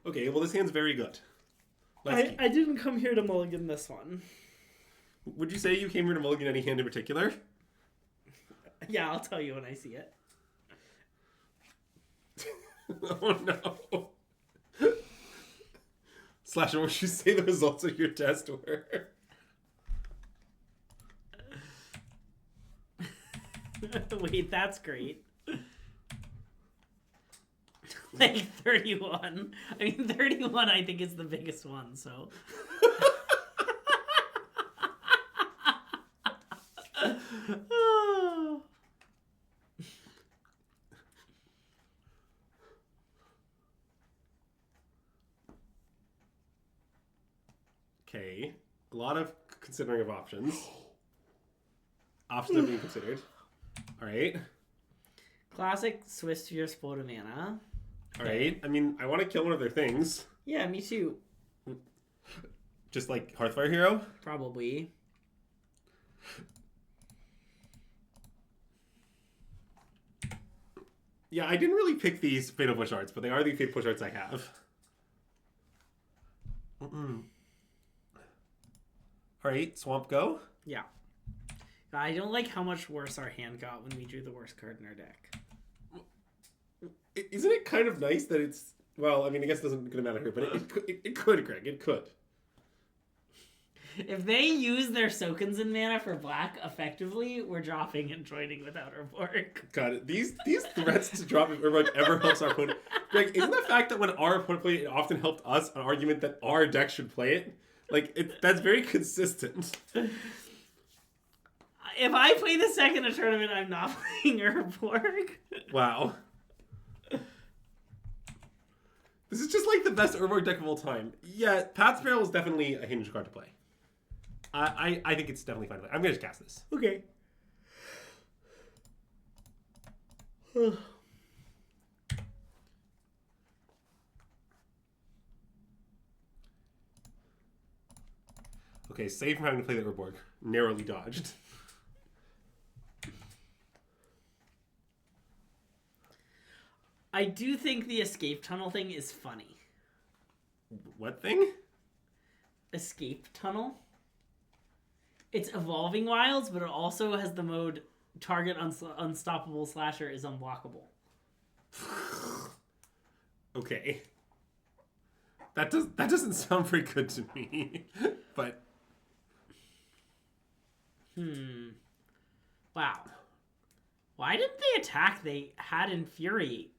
Okay, well, this hand's very good. I didn't come here to mulligan this one. Would you say you came here to mulligan any hand in particular? Yeah, I'll tell you when I see it. Oh, no. Slasher, what would you say the results of your test were? Wait, that's great. Like 31. I mean, 31 I think is the biggest one, so... Okay, a lot of considering of options. Options are being considered. All right. Classic Swiss Sphere Spota Mana. All right. I mean, I want to kill one of their things. Yeah, me too. Just like Hearthfire Hero? Probably. Yeah, I didn't really pick these Fatal Push Arts, but they are the Fatal Push Arts I have. Alright, Swamp Go. Yeah. I don't like how much worse our hand got when we drew the worst card in our deck. Isn't it kind of nice that it's... Well, I mean, I guess it doesn't gonna matter here, but it could, Greg. It could. If they use their Sokensen mana for black effectively, we're dropping and joining without our board. Got it. These threats to drop if everyone ever helps our opponent. Greg, isn't the fact that when our opponent played it often helped us an argument that our deck should play it? Like, that's very consistent. If I play the second a tournament, I'm not playing Urborg. Wow. This is just like the best Urborg deck of all time. Yeah, Path Spiral is definitely a hinge card to play. I think it's definitely fine to play. I'm going to just cast this. Okay. Okay, save from having to play the Urborg. Narrowly dodged. I do think the escape tunnel thing is funny. What thing? Escape tunnel? It's Evolving Wilds, but it also has the mode target unstoppable slasher is unblockable. Okay. That doesn't sound very good to me. But Wow. Why didn't they attack? They had Infuriate.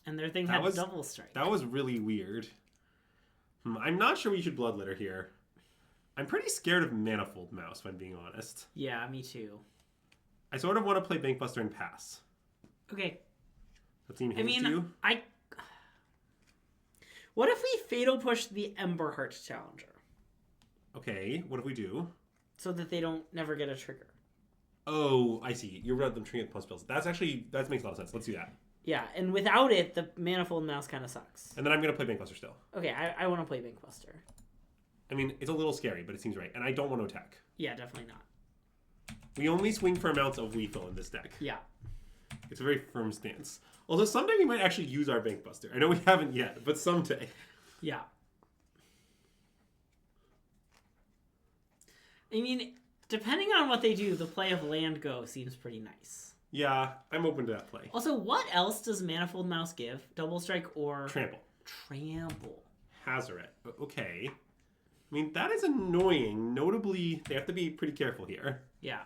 And their thing had Double Strike. That was really weird. I'm not sure we should Bloodletter here. I'm pretty scared of Manifold Mouse, if I'm being honest. Yeah, me too. I sort of want to play Bankbuster and pass. Okay. That seem hinge to you? What if we Fatal Push the Emberheart Challenger? Okay, what if we do? So that they don't never get a trigger. Oh, I see. You're about them triggering plus spells. That makes a lot of sense. Let's do that. Yeah, and without it, the Manifold Mouse kind of sucks. And then I'm going to play Bankbuster still. Okay, I want to play Bankbuster. I mean, it's a little scary, but it seems right. And I don't want to attack. Yeah, definitely not. We only swing for amounts of lethal in this deck. Yeah. It's a very firm stance. Although someday we might actually use our Bankbuster. I know we haven't yet, but someday. Yeah. I mean, depending on what they do, the play of Land Go seems pretty nice. Yeah, I'm open to that play. Also, what else does Manifold Mouse give? Double Strike or... Trample. Trample. Hazoret. Okay. I mean, that is annoying. Notably, they have to be pretty careful here. Yeah.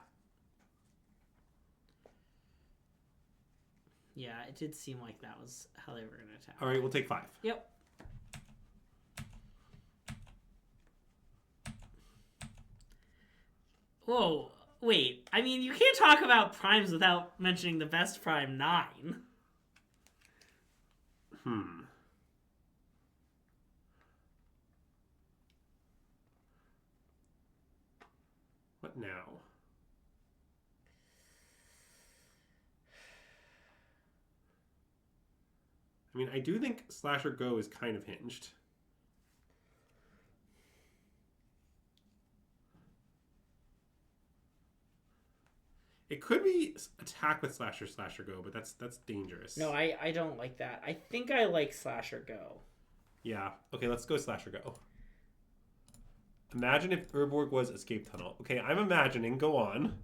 Yeah, it did seem like that was how they were going to attack. All right, we'll take 5. Yep. Whoa. Wait. I mean, you can't talk about primes without mentioning the best prime, 9. What now? I mean, I do think Slasher Go is kind of hinged. It could be attack with Slasher Go, but that's dangerous. No, I don't like that. I think I like Slasher Go. Yeah. Okay, let's go Slasher Go. Imagine if Urborg was Escape Tunnel. Okay, I'm imagining. Go on.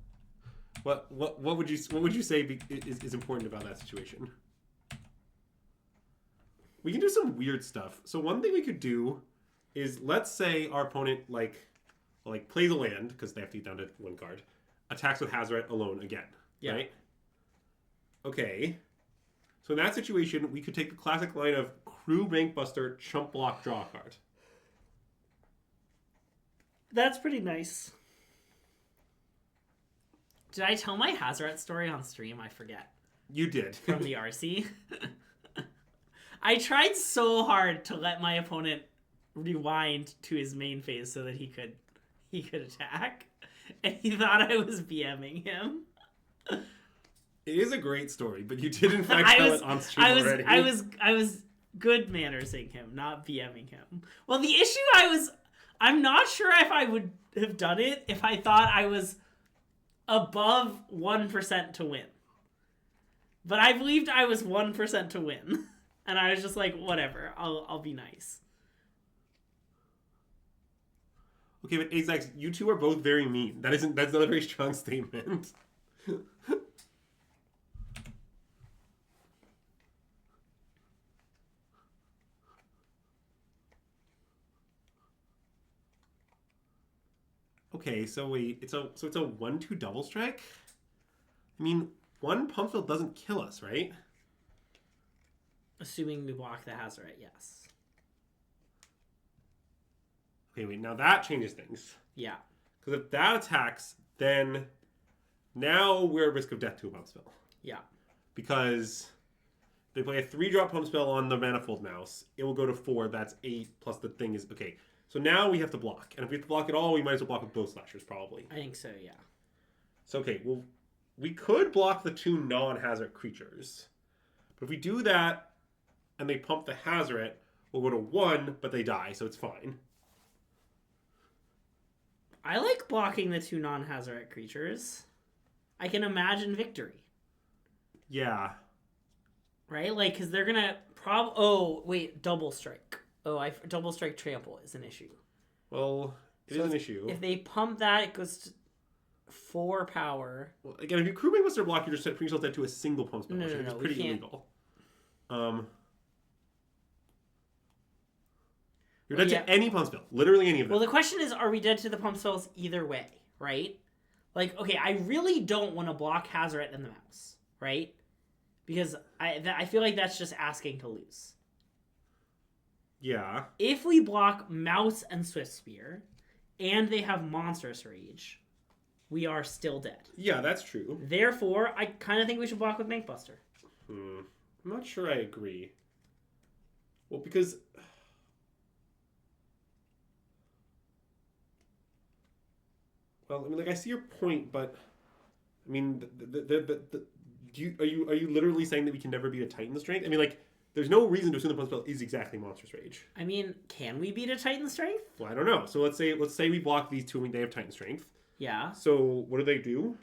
What would you say is important about that situation? We can do some weird stuff. So one thing we could do is, let's say our opponent plays a land because they have to get down to 1 card. Attacks with Hazoret alone again. Yeah. Right? Okay. So in that situation, we could take the classic line of Crew Bankbuster, Chump Block, draw a card. That's pretty nice. Did I tell my Hazoret story on stream? I forget. You did. From the RC. I tried so hard to let my opponent rewind to his main phase so that he could attack. And he thought I was BMing him. It is a great story, but you did in fact tell it on stream already. I was good mannersing him, not BMing him. Well, the issue I'm not sure if I would have done it if I thought I was above 1% to win. But I believed I was 1% to win. And I was just like, whatever, I'll be nice. Okay, but Azax, you two are both very mean. That's not a very strong statement. Okay, so wait, it's a 1/2 double strike? I mean, 1 pump spell doesn't kill us, right? Assuming we block the Hazoret, yes. Okay, wait, now that changes things. Yeah. Because if that attacks, then now we're at risk of death to a pump spell. Yeah. Because they play a 3-drop pump spell on the Manifold Mouse. It will go to 4. That's 8 plus the thing is... Okay, so now we have to block. And if we have to block at all, we might as well block with both slashers, probably. I think so, yeah. So, okay, well, we could block the 2 non-Hazoret creatures. But if we do that, and they pump the Hazoret, we'll go to 1, but they die, so it's fine. I like blocking the 2 non-Hazoret creatures. I can imagine victory. Yeah. Right? Like, because they're gonna Oh, wait, double strike. Oh, double strike trample is an issue. Well, it is an issue. If they pump that, it goes to 4 power. Well, again, if you Crew Bankbuster block, you're just putting yourself dead to a single pump spell, which is pretty illegal. You're dead to any pump spell. Literally any of them. Well, the question is, are we dead to the pump spells either way, right? Like, okay, I really don't want to block Hazoret and the mouse, right? Because I feel like that's just asking to lose. Yeah. If we block Mouse and Swift Spear, and they have Monstrous Rage, we are still dead. Yeah, that's true. Therefore, I kind of think we should block with Bankbuster. I'm not sure I agree. Well, because... Well, I mean, like, I see your point, but... I mean, are you literally saying that we can never beat a Titan Strength? I mean, like... There's no reason to assume the pump spell is exactly Monstrous Rage. I mean, can we beat a Titan Strength? Well, I don't know. So let's say we block these 2 and they have Titan Strength. Yeah. So what do they do?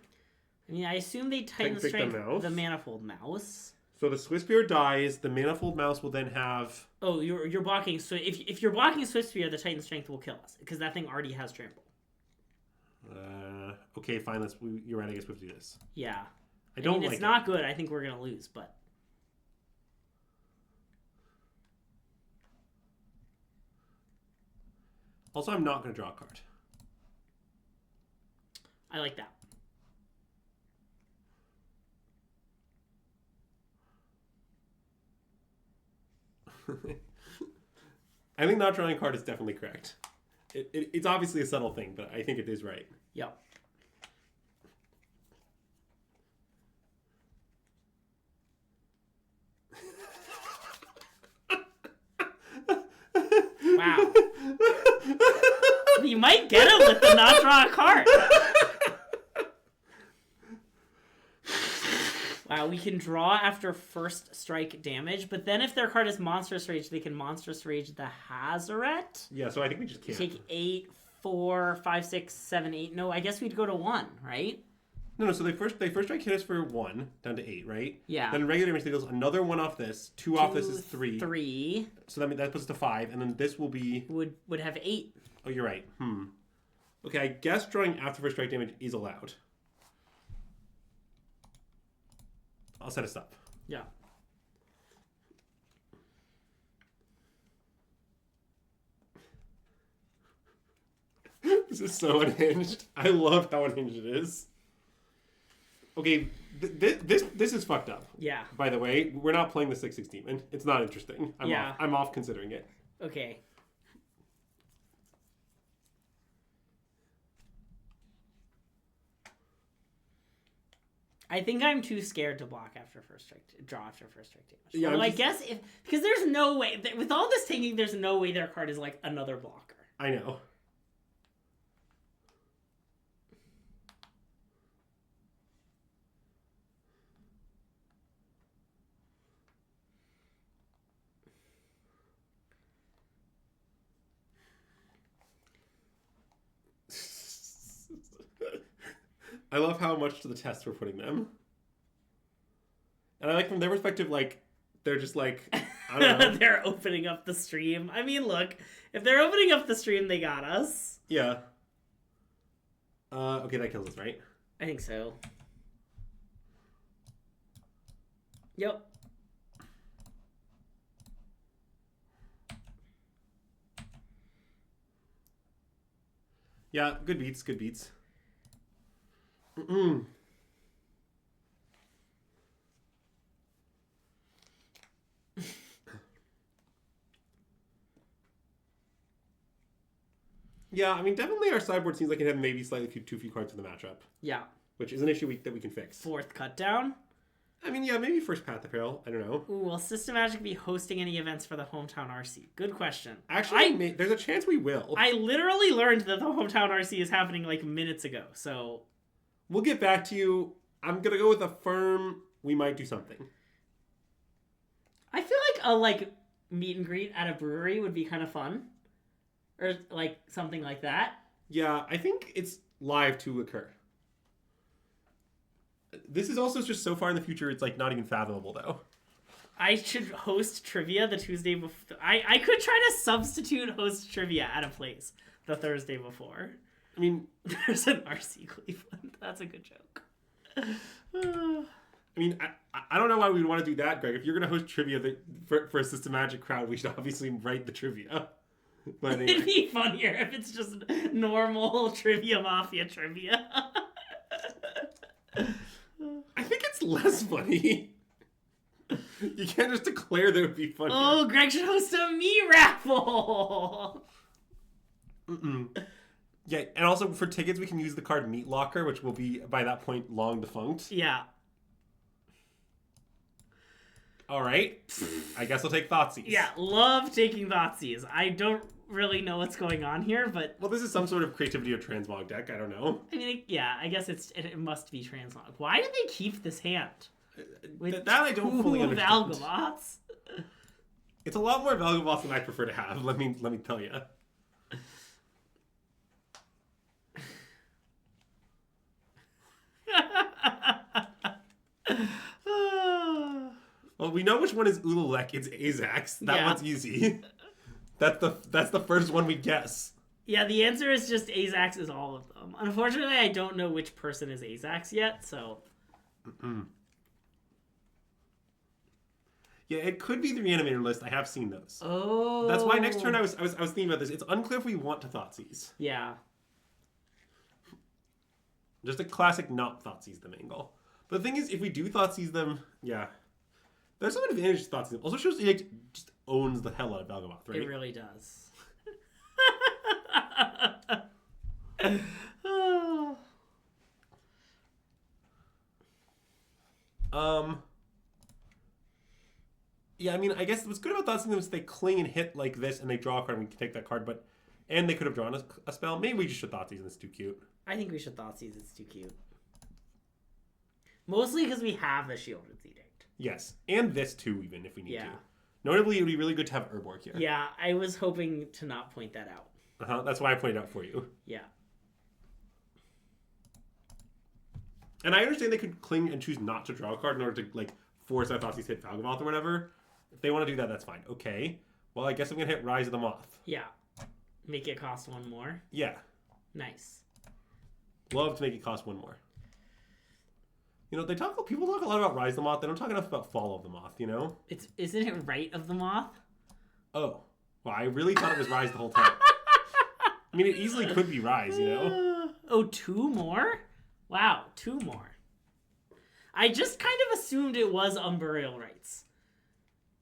I mean, I assume they Titan Strength the Manifold Mouse. So the Swift Spear dies. The Manifold Mouse will then have... Oh, you're blocking... So if you're blocking Swift Spear, the Titan Strength will kill us. Because that thing already has Trample. Okay, fine. You're right. I guess we have to do this. Yeah. I don't it's like not good. I think we're going to lose, but... Also, I'm not going to draw a card. I like that. I think not drawing a card is definitely correct. It's obviously a subtle thing, but I think it is right. Yep. Wow. You might get him with the not draw a card. Wow, we can draw after first strike damage, but then if their card is Monstrous Rage, they can Monstrous Rage the Hazoret. Yeah, so I think we just can't. Take 8, 4, 5, 6, 7, 8. No, I guess we'd go to 1, right? No, so they first strike hit us for 1, down to 8, right? Yeah. Then regular damage deals another 1 off this, 2 off this is 3. 3. So that puts us to 5, and then this will be... Would have 8. Oh, you're right. Okay, I guess drawing after first strike damage is allowed. I'll set us up. Yeah. This is so unhinged. I love how unhinged it is. Okay, this is fucked up. Yeah. By the way, we're not playing the 6/6 demon. It's not interesting. I'm off considering it. Okay. I think I'm too scared to block after first strike, draw after first strike damage. Yeah, well, I guess because there's no way with all this taking, there's no way their card is like another blocker. I know. I love how much to the test we're putting them. And I like from their perspective, like, they're just like, I don't know. They're opening up the stream. I mean, look, if they're opening up the stream, they got us. Yeah. Okay, that kills us, right? I think so. Yep. Yeah, good beats, good beats. Yeah, I mean, definitely our sideboard seems like it had maybe slightly too few cards in the matchup. Yeah. Which is an issue that we can fix. 4th cut down. I mean, yeah, maybe first Path of Peril. I don't know. Ooh, will SystemMagic be hosting any events for the Hometown RC? Good question. Actually, there's a chance we will. I literally learned that the Hometown RC is happening like minutes ago, so... We'll get back to you. I'm going to go with a firm, we might do something. I feel like a meet and greet at a brewery would be kind of fun. Or like something like that. Yeah, I think it's live to occur. This is also just so far in the future, it's like not even fathomable though. I should host trivia the Tuesday before. I could try to substitute host trivia at a place the Thursday before. I mean, there's an RC Cleveland. That's a good joke. I mean, I don't know why we'd want to do that, Greg. If you're going to host trivia for a SystemMagic crowd, we should obviously write the trivia. But anyway. It'd be funnier if it's just normal Trivia Mafia trivia. I think it's less funny. You can't just declare that it would be funny. Oh, Greg should host a me raffle. Yeah, and also for tickets, we can use the card Meat Locker, which will be, by that point, long defunct. Yeah. All right. I guess I'll take Thoughtseize. Yeah, love taking Thoughtseize. I don't really know what's going on here, but... Well, this is some sort of creativity or transmog deck. I don't know. I mean, yeah, I guess it must be transmog. Why did they keep this hand? With that I don't fully understand. Valgavots? It's a lot more Valgavots than I prefer to have, let me tell you. Well, we know which one is Ululek. It's Azax. That one's easy. That's the first one we guess. Yeah, the answer is just Azax is all of them. Unfortunately, I don't know which person is Azax yet, so... Yeah, it could be the reanimator list. I have seen those. Oh. That's why next turn I was thinking about this. It's unclear if we want to Thoughtseize. Yeah. Just a classic not Thoughtseize them angle. But the thing is, if we do Thoughtseize them, yeah. There's some advantage to Thoughtseize them. Also shows it just owns the hell out of Valgamoth, right? It really does. Yeah, I mean, I guess what's good about Thoughtseize them is they cling and hit like this, and they draw a card, and we can take that card, and they could have drawn a spell. Maybe we just should Thoughtseize, and it's too cute. I think we should Thoughtseize. It's too cute. Mostly because we have the Shielded Edict. Yes, and this too, even if we need Yeah. to. Notably, it would be really good to have Urborg here. Yeah, I was hoping to not point that out. That's why I pointed it out for you. Yeah. And I understand they could cling and choose not to draw a card in order to like force that Thoughtseize hit Valgamoth or whatever. If they want to do that, that's fine. Okay. Well, I guess I'm gonna hit Rise of the Moth. Yeah. Make it cost one more. Yeah. Nice. Love to make it cost one more. You know, people talk a lot about Rise of the Moth. They don't talk enough about Fall of the Moth, you know? Isn't it Right of the Moth? Oh. Well, I really thought it was Rise the whole time. I mean, it easily could be Rise, you know? Oh, 2 more? Wow, 2 more. I just kind of assumed it was Unburial Rites.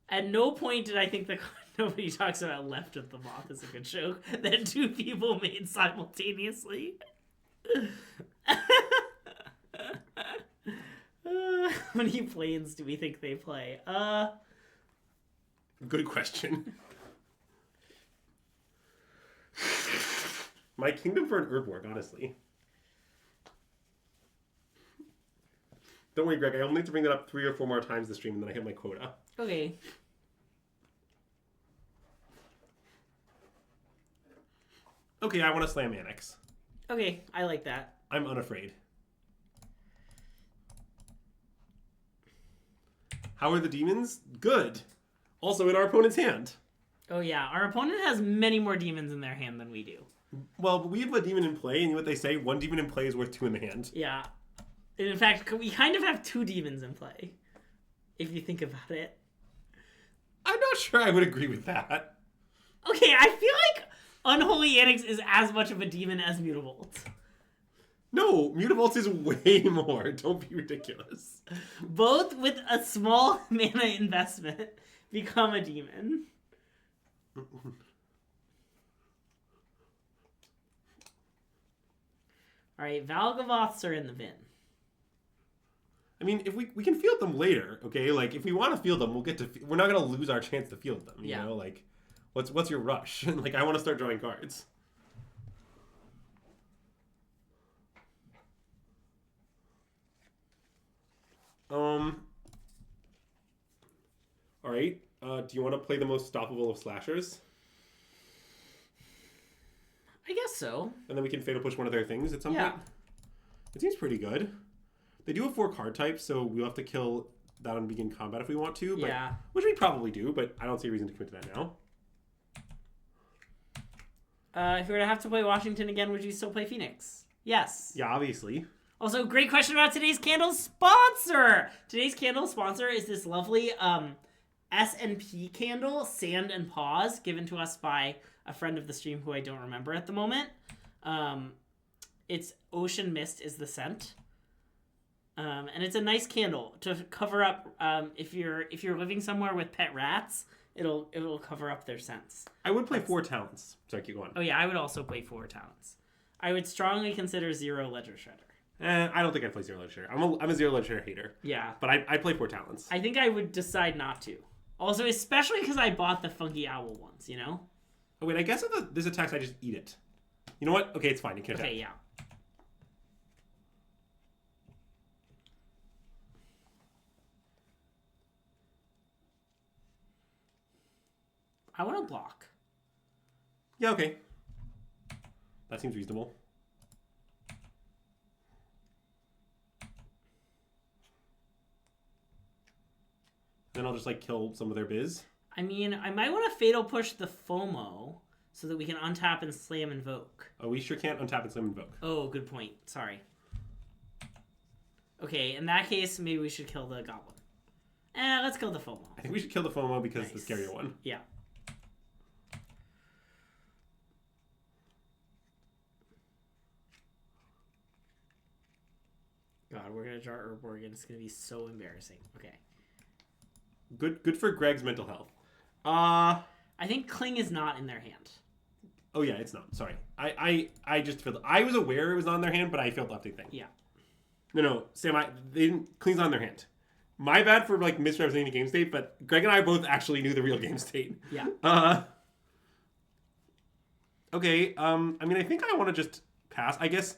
At no point did I think nobody talks about Left of the Moth as a good joke that 2 people made simultaneously. How many planes do we think they play? Good question. My kingdom for an Urborg, honestly. Don't worry, Greg. I only need to bring that up 3 or 4 more times this stream, and then I hit my quota. Okay. Okay, I want to slam Annex. Okay, I like that. I'm unafraid. How are the demons? Good. Also in our opponent's hand. Oh yeah, our opponent has many more demons in their hand than we do. Well, but we have a demon in play, and what they say, 1 demon in play is worth 2 in the hand. Yeah. And in fact, we kind of have 2 demons in play, if you think about it. I'm not sure I would agree with that. Okay, I feel like Unholy Annex is as much of a demon as Mutavault. No, Mutavault is way more. Don't be ridiculous. Both with a small mana investment become a demon. Alright, Valgavoths are in the bin. I mean, if we can field them later, okay? Like, if we want to field them, we're not going to lose our chance to field them, you know? Like, what's your rush? Like, I want to start drawing cards. Alright, do you want to play the most stoppable of slashers? I guess so. And then we can fatal push one of their things at some point? It seems pretty good. They do have 4 card types, so we'll have to kill that on begin combat if we want to. But, which we probably do, but I don't see a reason to commit to that now. If you were to have to play Washington again, would you still play Phoenix? Yes. Yeah, obviously. Also, great question about today's candle sponsor. Today's candle sponsor is this lovely S&P candle, Sand and Pause, given to us by a friend of the stream who I don't remember at the moment. It's Ocean Mist is the scent. And it's a nice candle to cover up if you're living somewhere with pet rats. It'll cover up their scents. I would play 4 talents. Sorry, keep going. Oh yeah, I would also play 4 talents. I would strongly consider 0 Ledger Shredder. I don't think I'd play 0 Ledger Shredder. I'm a 0 Ledger Shredder hater. Yeah. But I play 4 talents. I think I would decide not to. Also, especially because I bought the Funky Owl ones, you know? Oh wait, I guess if this attacks, I just eat it. You know what? Okay, it's fine. You can attack. Okay, yeah. I want to block. Yeah, okay. That seems reasonable. Then I'll just like kill some of their biz. I mean, I might want to Fatal Push the FOMO so that we can untap and Slam Invoke. Oh, we sure can't untap and Slam Invoke. Oh, good point. Sorry. Okay, in that case, maybe we should kill the goblin. Let's kill the FOMO. I think we should kill the FOMO because it's the scarier one. Yeah. God, we're gonna draw Urborg and it's gonna be so embarrassing. Okay. Good for Greg's mental health. I think Cling is not in their hand. Oh yeah, it's not. Sorry. I just felt I was aware it was on their hand, but I failed the update thing. Yeah. No, Sam, they didn't Cling's on their hand. My bad for like misrepresenting the game state, but Greg and I both actually knew the real game state. Yeah. Okay. I mean, I think I want to just pass. I guess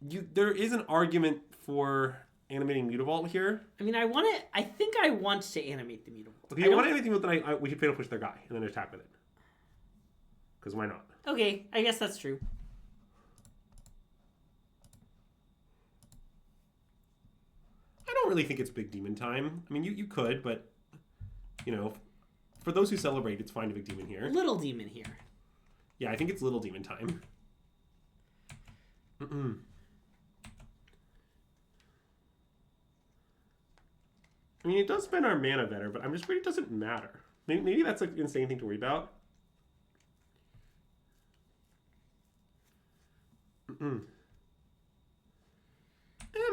there is an argument for animating Mutavault here. I mean, I think I want to animate the Mutavault. Okay, you want to animate the Mutavault, then we should fatal push their guy and then attack with it. Because why not? Okay, I guess that's true. I don't really think it's big demon time. I mean, you could, but, you know, for those who celebrate, it's fine to big demon here. Little demon here. Yeah, I think it's little demon time. I mean, it does spend our mana better, but I'm just afraid it doesn't matter. Maybe that's like an insane thing to worry about.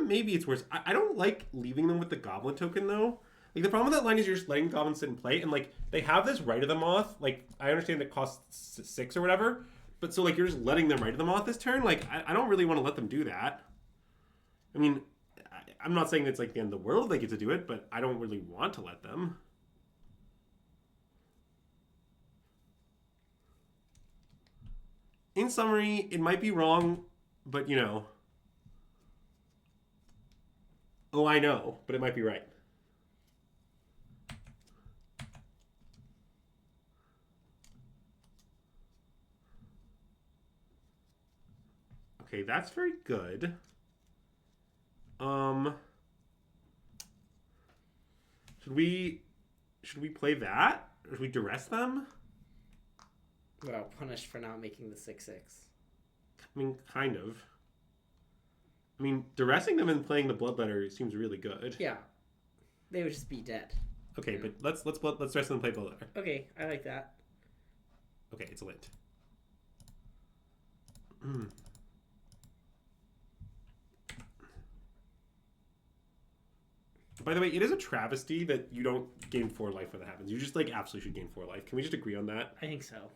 Maybe it's worse. I don't like leaving them with the goblin token though. Like the problem with that line is you're just letting goblins sit and play, and like they have this Right of the Moth. Like I understand it costs 6 or whatever, but so like you're just letting them Right of the Moth this turn. Like I don't really want to let them do that. I mean, I'm not saying it's like the end of the world they get to do it, but I don't really want to let them. In summary, it might be wrong, but you know. Oh, I know, but it might be right. Okay, that's very good. Should we play that? Or should we duress them? Well, punished for not making the 6/6. I mean, kind of. I mean, duressing them and playing the Bloodletter seems really good. Yeah, they would just be dead. Okay, but let's duress them and play Bloodletter. Okay, I like that. Okay, it's a lit. By the way, it is a travesty that you don't gain 4 life when that happens. You just like absolutely should gain 4 life. Can we just agree on that? I think so.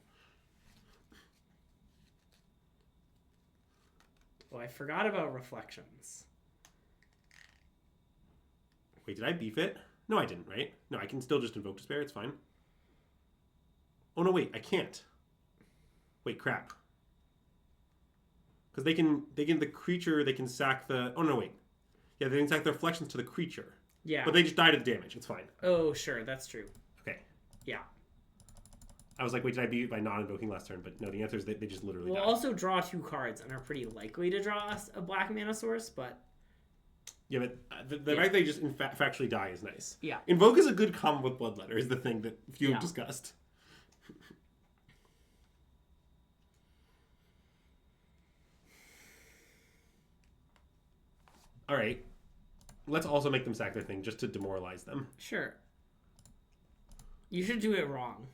Oh, I forgot about Reflections. Wait, did I beef it? No, I didn't, right? No, I can still just invoke Despair. It's fine. Oh, no, wait. I can't. Wait, crap. Because they can the creature, they can sack the... Oh, no, wait. Yeah, they can sack the Reflections to the creature. Yeah. But they just die to the damage. It's fine. Oh, sure. That's true. Okay. Yeah. I was like, wait, did I beat it by not invoking last turn? But no, the answer is they just literally die. We'll also draw 2 cards and are pretty likely to draw us a black mana source, but... Yeah, but the fact they just factually die is nice. Yeah. Invoke is a good combo with Bloodletter is the thing that few have discussed. All right. Let's also make them sack their thing just to demoralize them. Sure. You should do it wrong.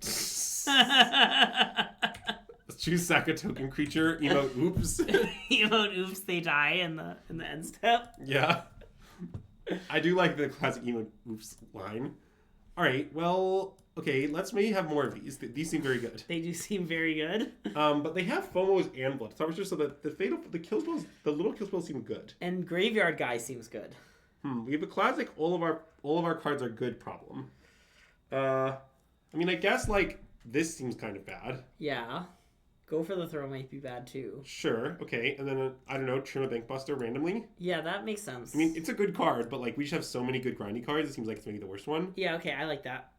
Let's choose sack a token creature, emote oops. Emote oops, they die in the end step. Yeah. I do like the classic emote oops line. All right, well, okay, let's maybe have more of these. These seem very good. They do seem very good. But they have FOMOs and blood harvesters, so that the kill spells, the little kill spells seem good. And graveyard guy seems good. We have a classic all of our cards are good problem. I mean, I guess like this seems kind of bad. Yeah. Go for the throw might be bad too. Sure, okay, and then I don't know, Trim a Bankbuster randomly. Yeah, that makes sense. I mean, it's a good card, but like we just have so many good grindy cards. It seems like it's maybe the worst one. Yeah, okay, I like that.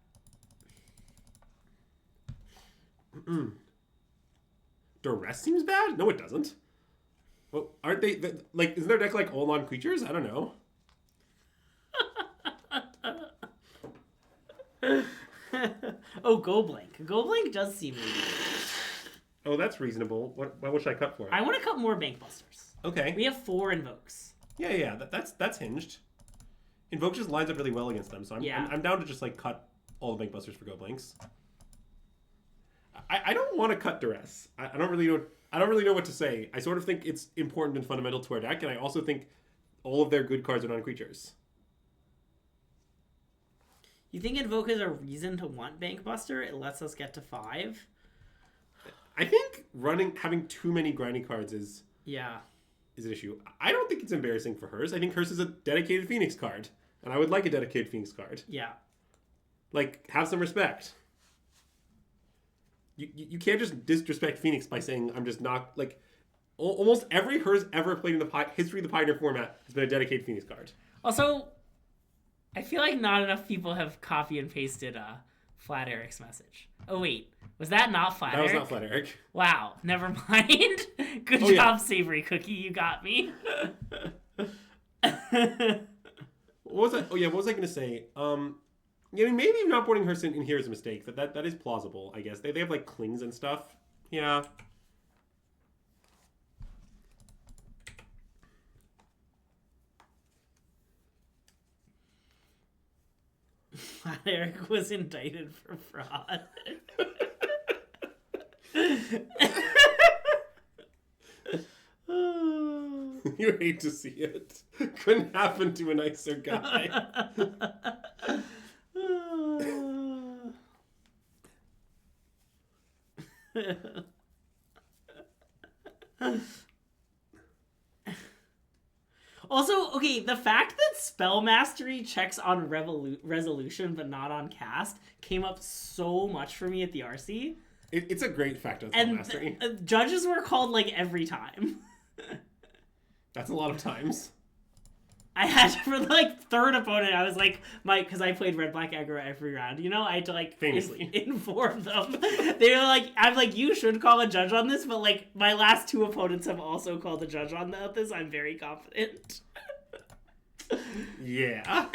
Duress seems bad? No, it doesn't. Well, aren't they like? Isn't their deck like all non-creatures? I don't know. Oh, Go Blink. Go Blink does seem really good. Oh, that's reasonable. What should I cut for it? I want to cut more Bankbusters. Okay. We have 4 invokes. Yeah. That's hinged. Invoke just lines up really well against them, so I'm down to just like cut all the Bank Busters for Go Blanks. I don't want to cut Duress. I don't really know what to say. I sort of think it's important and fundamental to our deck, and I also think all of their good cards are non-creatures. You think Invoke is a reason to want Bank Buster? It lets us get to 5. I think having too many grindy cards is an issue. I don't think it's embarrassing for hers. I think hers is a dedicated Phoenix card, and I would like a dedicated Phoenix card. Yeah. Like, have some respect. You can't just disrespect Phoenix by saying I'm just not, like, almost every hers ever played in the history of the Pioneer format has been a dedicated Phoenix card. Also, I feel like not enough people have copy and pasted Flat Eric's message. Oh wait, was that not Flat Eric? That was not Flat Eric. Wow, never mind. Good job, Savory Cookie, you got me. What was I going to say? Yeah, I mean, maybe not boarding her in here is a mistake. That is plausible, I guess. They have, like, clings and stuff. Yeah. Flat Eric was indicted for fraud. You hate to see it. Couldn't happen to a nicer guy. Also, okay, the fact that Spell Mastery checks on resolution but not on cast came up so much for me at the RC. It's a great fact of Spell Mastery. Judges were called like every time. That's a lot of times. I had to, for the like third opponent, I was like, because I played red black aggro every round, you know, I had to like famously inform them. They were like, I'm like, you should call a judge on this, but like my last 2 opponents have also called a judge on this. I'm very confident. Yeah.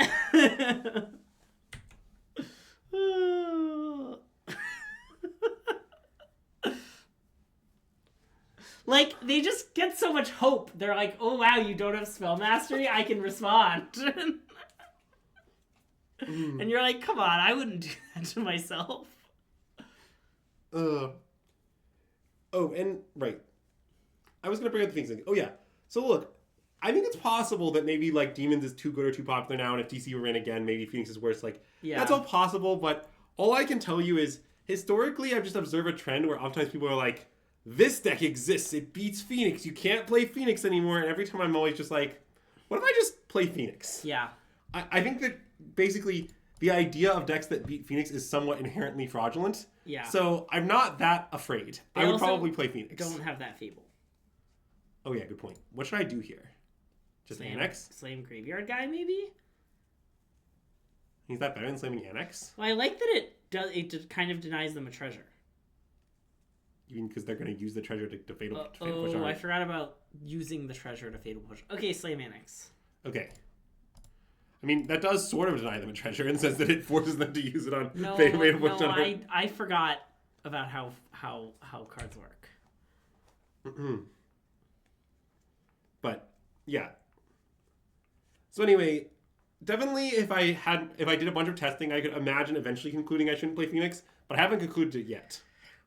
Like, they just get so much hope. They're like, oh wow, you don't have Spell Mastery? I can respond. And you're like, come on, I wouldn't do that to myself. Oh, and, right. I was going to bring up the things. Oh, yeah. So, look, I think it's possible that maybe, like, Demons is too good or too popular now, and if DC were in again, maybe Phoenix is worse. Like, that's all possible, but all I can tell you is, historically, I've just observed a trend where oftentimes people are like, this deck exists, it beats Phoenix, you can't play Phoenix anymore, and every time I'm always just like, what if I just play Phoenix? Yeah. I think that basically the idea of decks that beat Phoenix is somewhat inherently fraudulent. Yeah. So I'm not that afraid. I would probably play Phoenix. Don't have that Fable. Oh yeah, good point. What should I do here? Just Annex? Slam Graveyard Guy, maybe? Is that better than slamming Annex? Well, I like that it kind of denies them a treasure. You mean because they're going to use the treasure to fatal push? Oh, I forgot about using the treasure to fatal push. Okay, Slam Annex. Okay. I mean, that does sort of deny them a treasure in the sense that it forces them to use it on fatal push. No, I forgot about how cards work. Mm-hmm. But yeah. So anyway, definitely if I did a bunch of testing, I could imagine eventually concluding I shouldn't play Phoenix, but I haven't concluded it yet.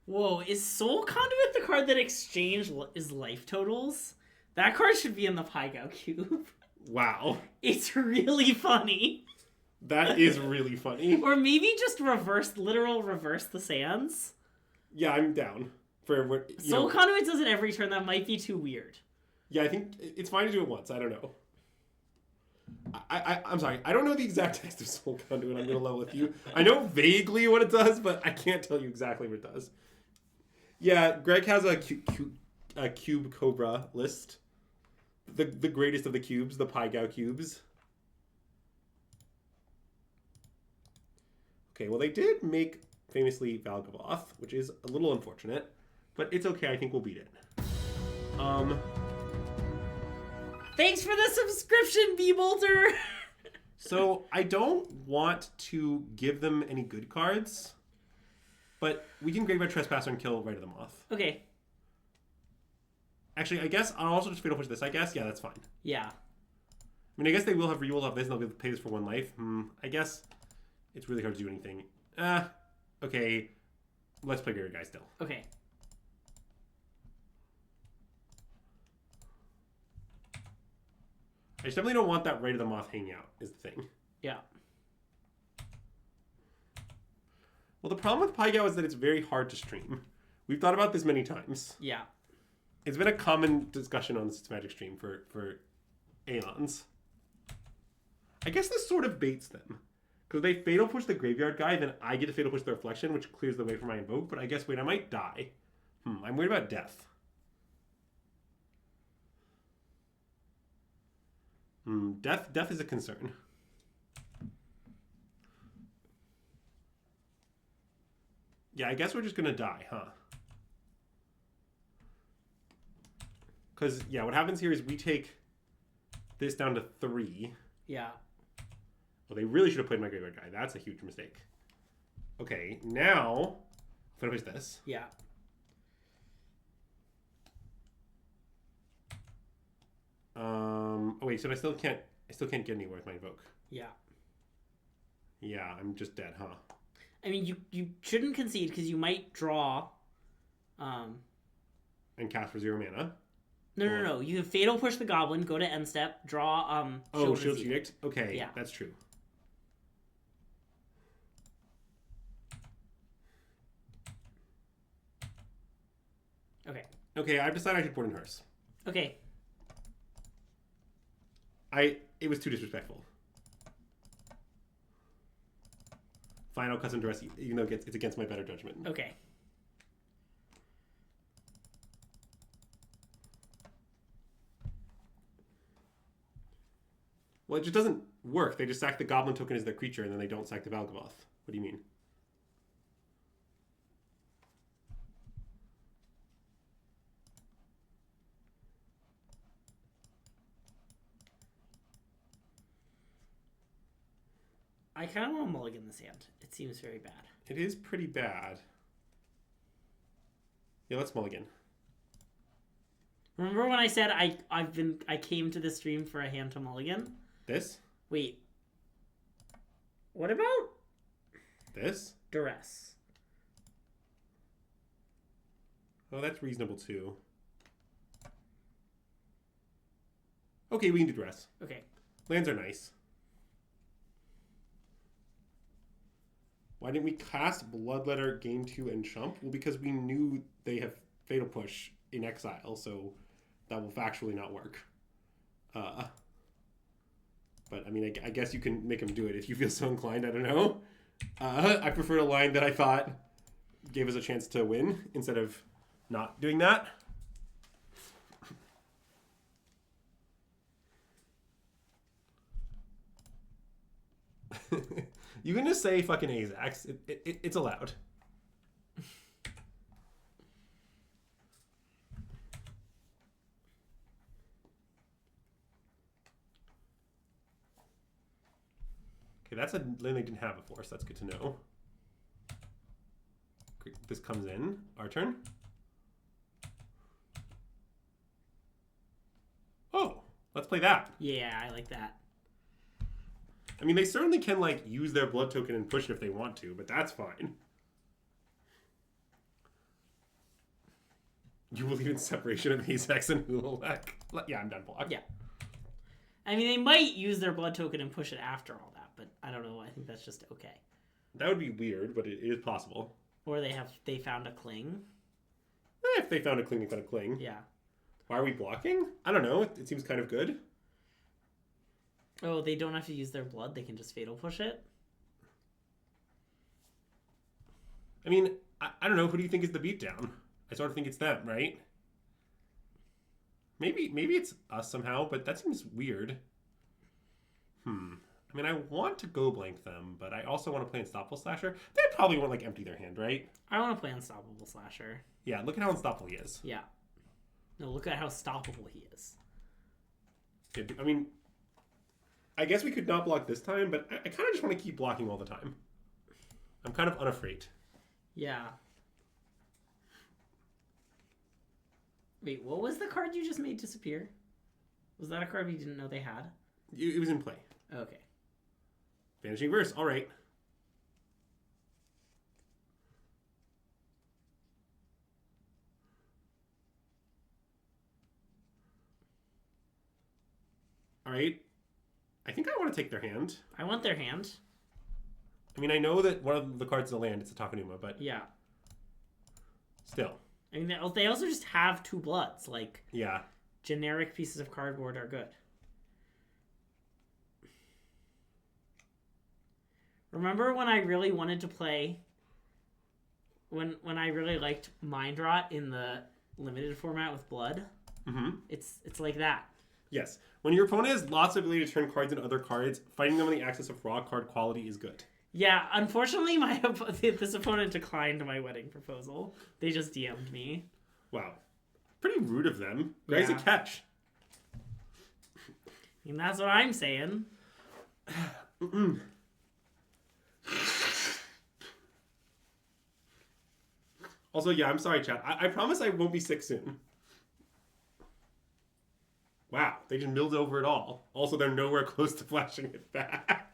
Whoa, is Soul Conduit the card that exchange is life totals? That card should be in the Pygow cube. Wow. It's really funny. That is really funny. Or maybe just reverse the sands. Yeah, I'm down. Soul Conduit does it every turn. That might be too weird. Yeah, I think it's fine to do it once. I don't know. I'm sorry. I don't know the exact text of Soul Conduit. I'm going to level with you. I know vaguely what it does, but I can't tell you exactly what it does. Yeah, Greg has a cube Cobra list. The greatest of the cubes, the Pygow cubes. Okay, well they did make famously Valgavoth, which is a little unfortunate, but it's okay. I think we'll beat it. Thanks for the subscription, B-Bolter! So I don't want to give them any good cards, but we can Graveyard Trespasser and kill Right of the Moth. Okay. Actually, I guess I'll also just fatal push this, I guess. Yeah, that's fine. Yeah. I mean, I guess they will have this, and they'll be able to pay this for 1 life. I guess it's really hard to do anything. Okay. Let's play Graveyard Guy still. Okay. I just definitely don't want that Rite of the Moth hanging out, is the thing. Yeah. Well, the problem with PyGao is that it's very hard to stream. We've thought about this many times. Yeah. It's been a common discussion on the SystemMagic stream for aeons. I guess this sort of baits them. Because they fatal push the Graveyard Guy, then I get to fatal push the Reflection, which clears the way for my Invoke. But I guess, wait, I might die. I'm worried about death. Death is a concern. Yeah, I guess we're just going to die, huh? Because, yeah, what happens here is we take this down to 3. Yeah. Well, they really should have played my Graveyard Guy. That's a huge mistake. Okay, now, I'm going to push this. Yeah. Oh, wait, so I still can't get anywhere with my Invoke. Yeah. Yeah, I'm just dead, huh? I mean, you shouldn't concede because you might draw. And cast for 0 mana. No. You can fatal push the goblin, go to end step, draw. Shield's Edict. Okay, yeah, that's true. Okay, I've decided I should board in Hearse. Okay. It was too disrespectful. Final custom dress, even though it's against my better judgment. Okay. Well, it just doesn't work. They just sack the Goblin token as their creature, and then they don't sack the Valgavoth. What do you mean? I kind of want to mulligan this hand. It seems very bad. It is pretty bad. Yeah, let's mulligan. Remember when I said I came to the stream for a hand to mulligan? This? Wait. What about this? Duress? Oh, that's reasonable too. Okay, we can do Duress. Okay. Lands are nice. Why didn't we cast Bloodletter game 2 and Chump? Well, because we knew they have Fatal Push in exile, so that will factually not work. But, I mean, I guess you can make them do it if you feel so inclined. I don't know. I preferred a line that I thought gave us a chance to win instead of not doing that. You can just say fucking Azax. It's allowed. Okay, that's a lane they didn't have before, so that's good to know. This comes in. Our turn. Oh, let's play that. Yeah, I like that. I mean, they certainly can, like, use their blood token and push it if they want to, but that's fine. You believe in separation of Azax and Hulak? Yeah, I'm done block. Yeah. I mean, they might use their blood token and push it after all that, but I don't know. I think that's just okay. That would be weird, but it is possible. Or they found a cling. If they found a cling, they found a cling. Yeah. Why are we blocking? I don't know. It seems kind of good. Oh, they don't have to use their blood. They can just fatal push it. I mean, I don't know. Who do you think is the beatdown? I sort of think it's them, right? Maybe it's us somehow, but that seems weird. I mean, I want to go blank them, but I also want to play Unstoppable Slasher. They probably want, like, empty their hand, right? I want to play Unstoppable Slasher. Yeah, look at how unstoppable he is. Yeah. No, look at how stoppable he is. I mean, I guess we could not block this time, but I kind of just want to keep blocking all the time. I'm kind of unafraid. Yeah. Wait, what was the card you just made disappear? Was that a card we didn't know they had? It was in play. Okay. Vanishing Verse. All right. All right. I think I want to take their hand. I want their hand. I mean, I know that one of the cards is a land. It's a Takanuma, but Yeah. still. I mean, they also just have 2 bloods. Like, Yeah. generic pieces of cardboard are good. Remember when I really wanted to play... When I really liked Mind Rot in the limited format with blood? Mm-hmm. It's like that. Yes. When your opponent has lots of ability to turn cards into other cards, fighting them on the axis of raw card quality is good. Yeah, unfortunately, this opponent declined my wedding proposal. They just DM'd me. Wow. Pretty rude of them. Guy's a catch. I mean, that's what I'm saying. Also, yeah, I'm sorry, chat. I promise I won't be sick soon. Wow, they just milled over it all. Also, they're nowhere close to flashing it back.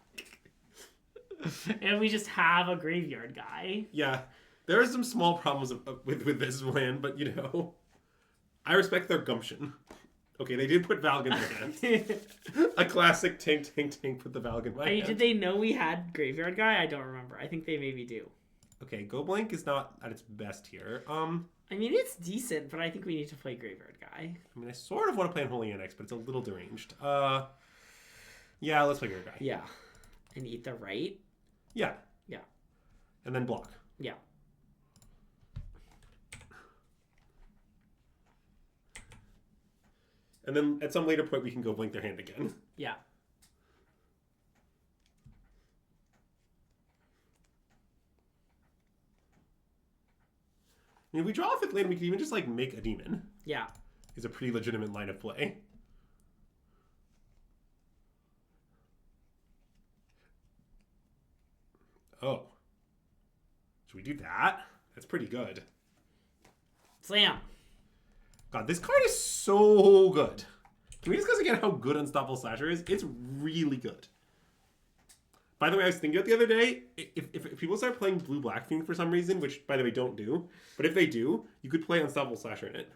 And we just have a graveyard guy. Yeah, there are some small problems with this land, but you know, I respect their gumption. Okay, they did put Valg in their hand. A classic tank put the Valg in my hand. Did they know we had graveyard guy? I don't remember. I think they maybe do. Okay, Go Blank is not at its best here. I mean, it's decent, but I think we need to play graveyard guy. I mean, I sort of want to play Unholy Annex, but it's a little deranged. Yeah, let's play graveyard guy. Yeah. And eat the right? Yeah. Yeah. And then block. Yeah. And then at some later point, we can go blink their hand again. Yeah. I mean, if we draw a 5th land, we can even just, like, make a demon. Yeah. Is a pretty legitimate line of play. Oh. Should we do that? That's pretty good. Slam. God, this card is so good. Can we discuss again how good Unstoppable Slasher is? It's really good. By the way, I was thinking about the other day, if people start playing Blue-Black Fiend for some reason, which, by the way, don't do, but if they do, you could play Unstoppable Slasher in it.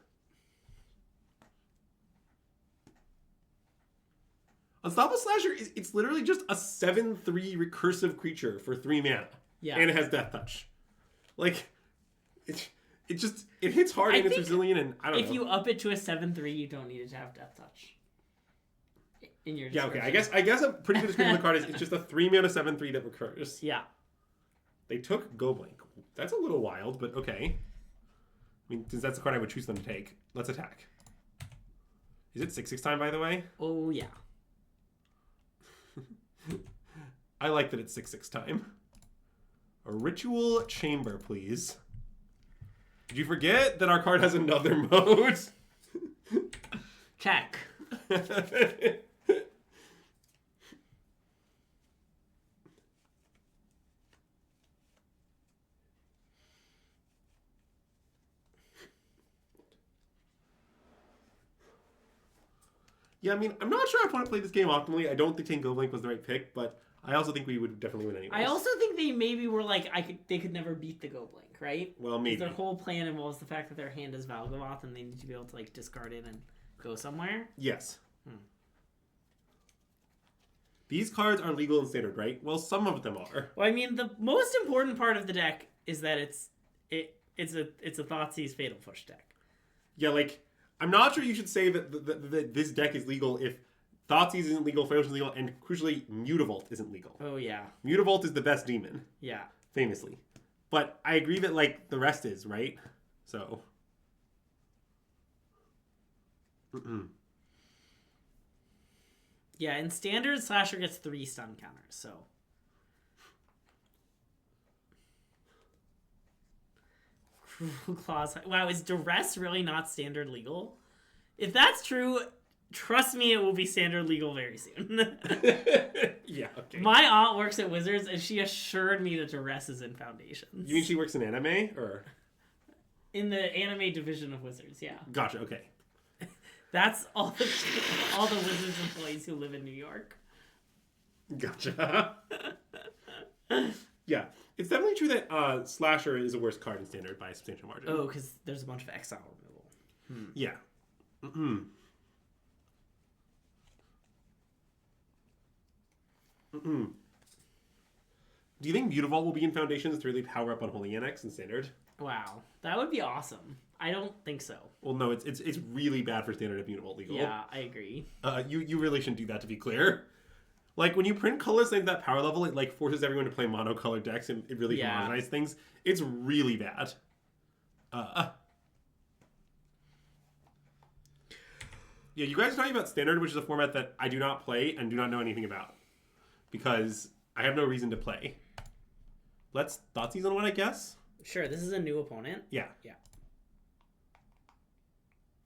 Unstoppable Slasher, it's literally just a 7/3 recursive creature for 3 mana. Yeah. And it has Death Touch. Like, it hits hard and it's resilient, and I don't know. If you up it to a 7/3, you don't need it to have Death Touch. In your okay. I guess a pretty good description of the card is it's just a 3 mana 7/3 that recurs. Yeah. They took Go Blank. That's a little wild, but okay. I mean, since that's the card I would choose them to take, let's attack. Is it 6/6 time, by the way? Oh, yeah. I like that it's 6/6 time. A Ritual Chamber, please. Did you forget that our card has another mode? Check. Yeah, I mean, I'm not sure I want to play this game optimally. I don't think taking Go Blank was the right pick, but I also think we would definitely win anyway. I also think they maybe were like, they could never beat the Go Blank, right? Well, maybe. Their whole plan involves the fact that their hand is Valgavoth and they need to be able to like discard it and go somewhere. Yes. These cards are legal and standard, right? Well, some of them are. Well, I mean, the most important part of the deck is that it's a Thoughtseize Fatal Push deck. Yeah, like, I'm not sure you should say that this deck is legal if Thoughtseize isn't legal, Fatal Push isn't legal, and crucially, Mutavault isn't legal. Oh, yeah. Mutavault is the best demon. Yeah. Famously. But I agree that, like, the rest is, right? So. Yeah, in standard, Slasher gets 3 stun counters, so. Cruel Claws. Wow, is Duress really not standard legal? If that's true, trust me, it will be standard legal very soon. Yeah, okay. My aunt works at Wizards, and she assured me that Duress is in Foundations. You mean she works in anime, or? In the anime division of Wizards, yeah. Gotcha, okay. That's all the Wizards employees who live in New York. Gotcha. Yeah, it's definitely true that Slasher is a worse card in Standard by a substantial margin. Oh, because there's a bunch of exile removal. Yeah. Mm-mm. Mm-mm. Do you think Mutavault will be in Foundations to really power up Unholy Annex in Standard? Wow, that would be awesome. I don't think so. Well, no, it's really bad for Standard if Mutavault legal. Yeah, I agree. You really shouldn't do that, to be clear. Like, when you print colors at that power level, it, like, forces everyone to play monocolored decks, and it really homogenizes things. It's really bad. Yeah, you guys are talking about Standard, which is a format that I do not play and do not know anything about. Because I have no reason to play. Let's Thoughtseize on one, I guess? Sure, this is a new opponent. Yeah. Yeah.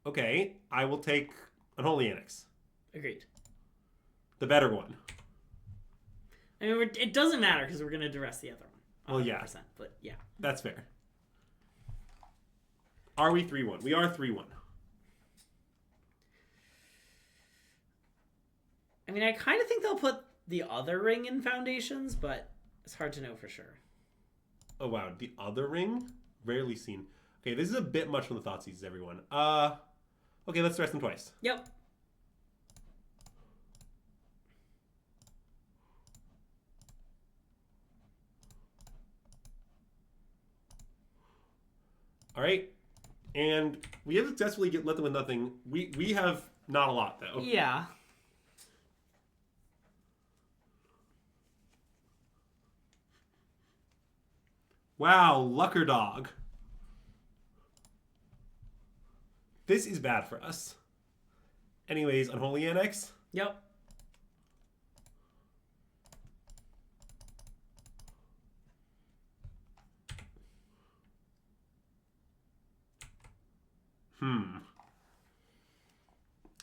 Okay, I will take Unholy Annex. Agreed. The better one. I mean, it doesn't matter because we're going to duress the other one. 100%, Well, yeah. But yeah. That's fair. Are we 3-1? We are 3-1. I mean, I kind of think they'll put the other ring in Foundations, but it's hard to know for sure. Oh, wow. The other ring? Rarely seen. Okay, this is a bit much from the Thoughtseizes, everyone. Okay, let's stress them twice. Yep. All right. And we have successfully let them with nothing. We have not a lot, though. Yeah. Wow, Lucker Dog. This is bad for us. Anyways, Unholy Annex. Yep.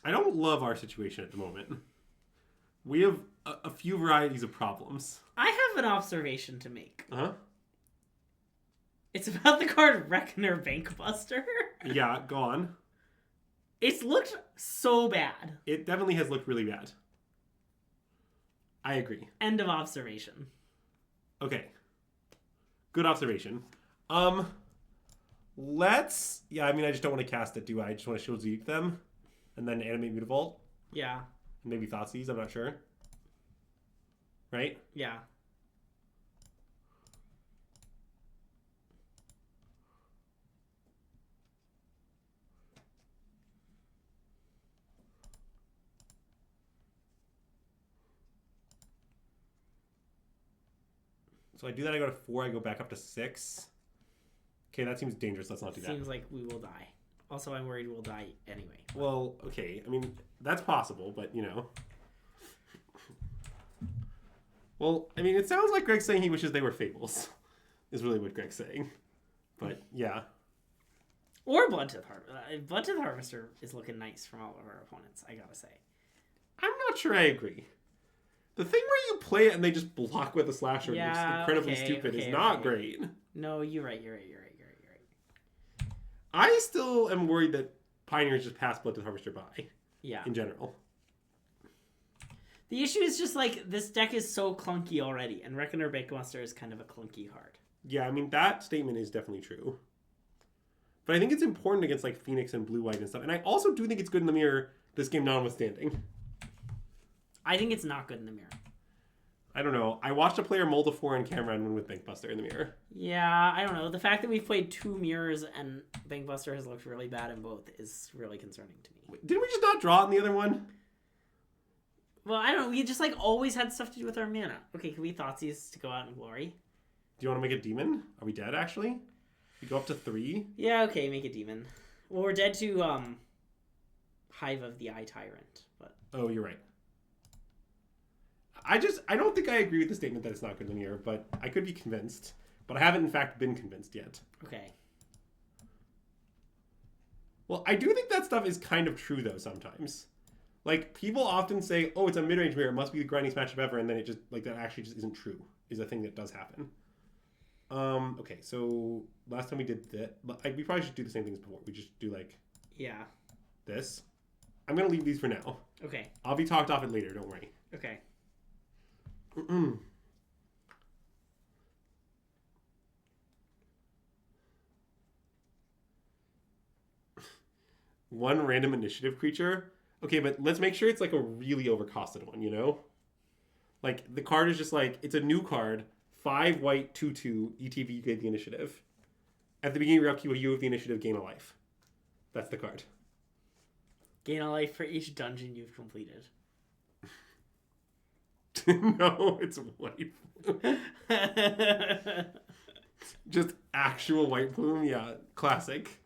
I don't love our situation at the moment. We have a few varieties of problems. I have an observation to make. Uh-huh. It's about the card Reckoner Bankbuster. Yeah, go on. It's looked so bad. It definitely has looked really bad. I agree. End of observation. Okay. Good observation. Let's... Yeah, I mean, I just don't want to cast it, do I? I just want to Shield Zeep them. And then animate Mutavault. Yeah. Maybe Thoughtseize, I'm not sure. Right? Yeah. So I do that, I go to 4, I go back up to 6. Okay, that seems dangerous. Let's not do that. Seems like we will die. Also, I'm worried we'll die anyway. Well, okay. I mean, that's possible, but, you know. Well, I mean, it sounds like Greg's saying he wishes they were Fables. Is really what Greg's saying. But, yeah. Or Bloodtooth Harvester. Bloodtooth Harvester is looking nice from all of our opponents, I gotta say. I'm not sure I agree. The thing where you play it and they just block with a slasher and it's incredibly stupid is not great. No, you're right. I still am worried that Pioneers just pass Bloodtooth Harvester by. Yeah. In general. The issue is just like this deck is so clunky already, and Reckoner Bankbuster is kind of a clunky card. Yeah, I mean that statement is definitely true. But I think it's important against like Phoenix and Blue White and stuff. And I also do think it's good in the mirror, this game notwithstanding. I think it's not good in the mirror. I don't know. I watched a player mold a 4 on camera and win with Bankbuster in the mirror. Yeah, I don't know. The fact that we've played 2 mirrors and Bankbuster has looked really bad in both is really concerning to me. Didn't we just not draw in the other one? Well, I don't know. We just like always had stuff to do with our mana. Okay, can we Thoughtseize to go out in glory? Do you want to make a demon? Are we dead, actually? We go up to 3? Yeah, okay, make a demon. Well, we're dead to Hive of the Eye Tyrant. But oh, you're right. I don't think I agree with the statement that it's not good in the mirror, but I could be convinced. But I haven't, in fact, been convinced yet. Okay. Well, I do think that stuff is kind of true, though, sometimes. Like, people often say, oh, it's a mid-range mirror, it must be the grindiest matchup ever, and then it just, like, that actually just isn't true, is a thing that does happen. Okay, so last time we did that, we probably should do the same things before. We just do, like... Yeah. This. I'm going to leave these for now. Okay. I'll be talked off it later, don't worry. Okay. One random initiative creature. Okay, but let's make sure it's like a really overcosted one, you know? Like, the card is just like, it's a new card, 5 white, 2/2, ETB, you get the initiative. At the beginning of your upkeep, you have the initiative, gain a life. That's the card. Gain a life for each dungeon you've completed. No, it's white. Just actual white plume, yeah, classic.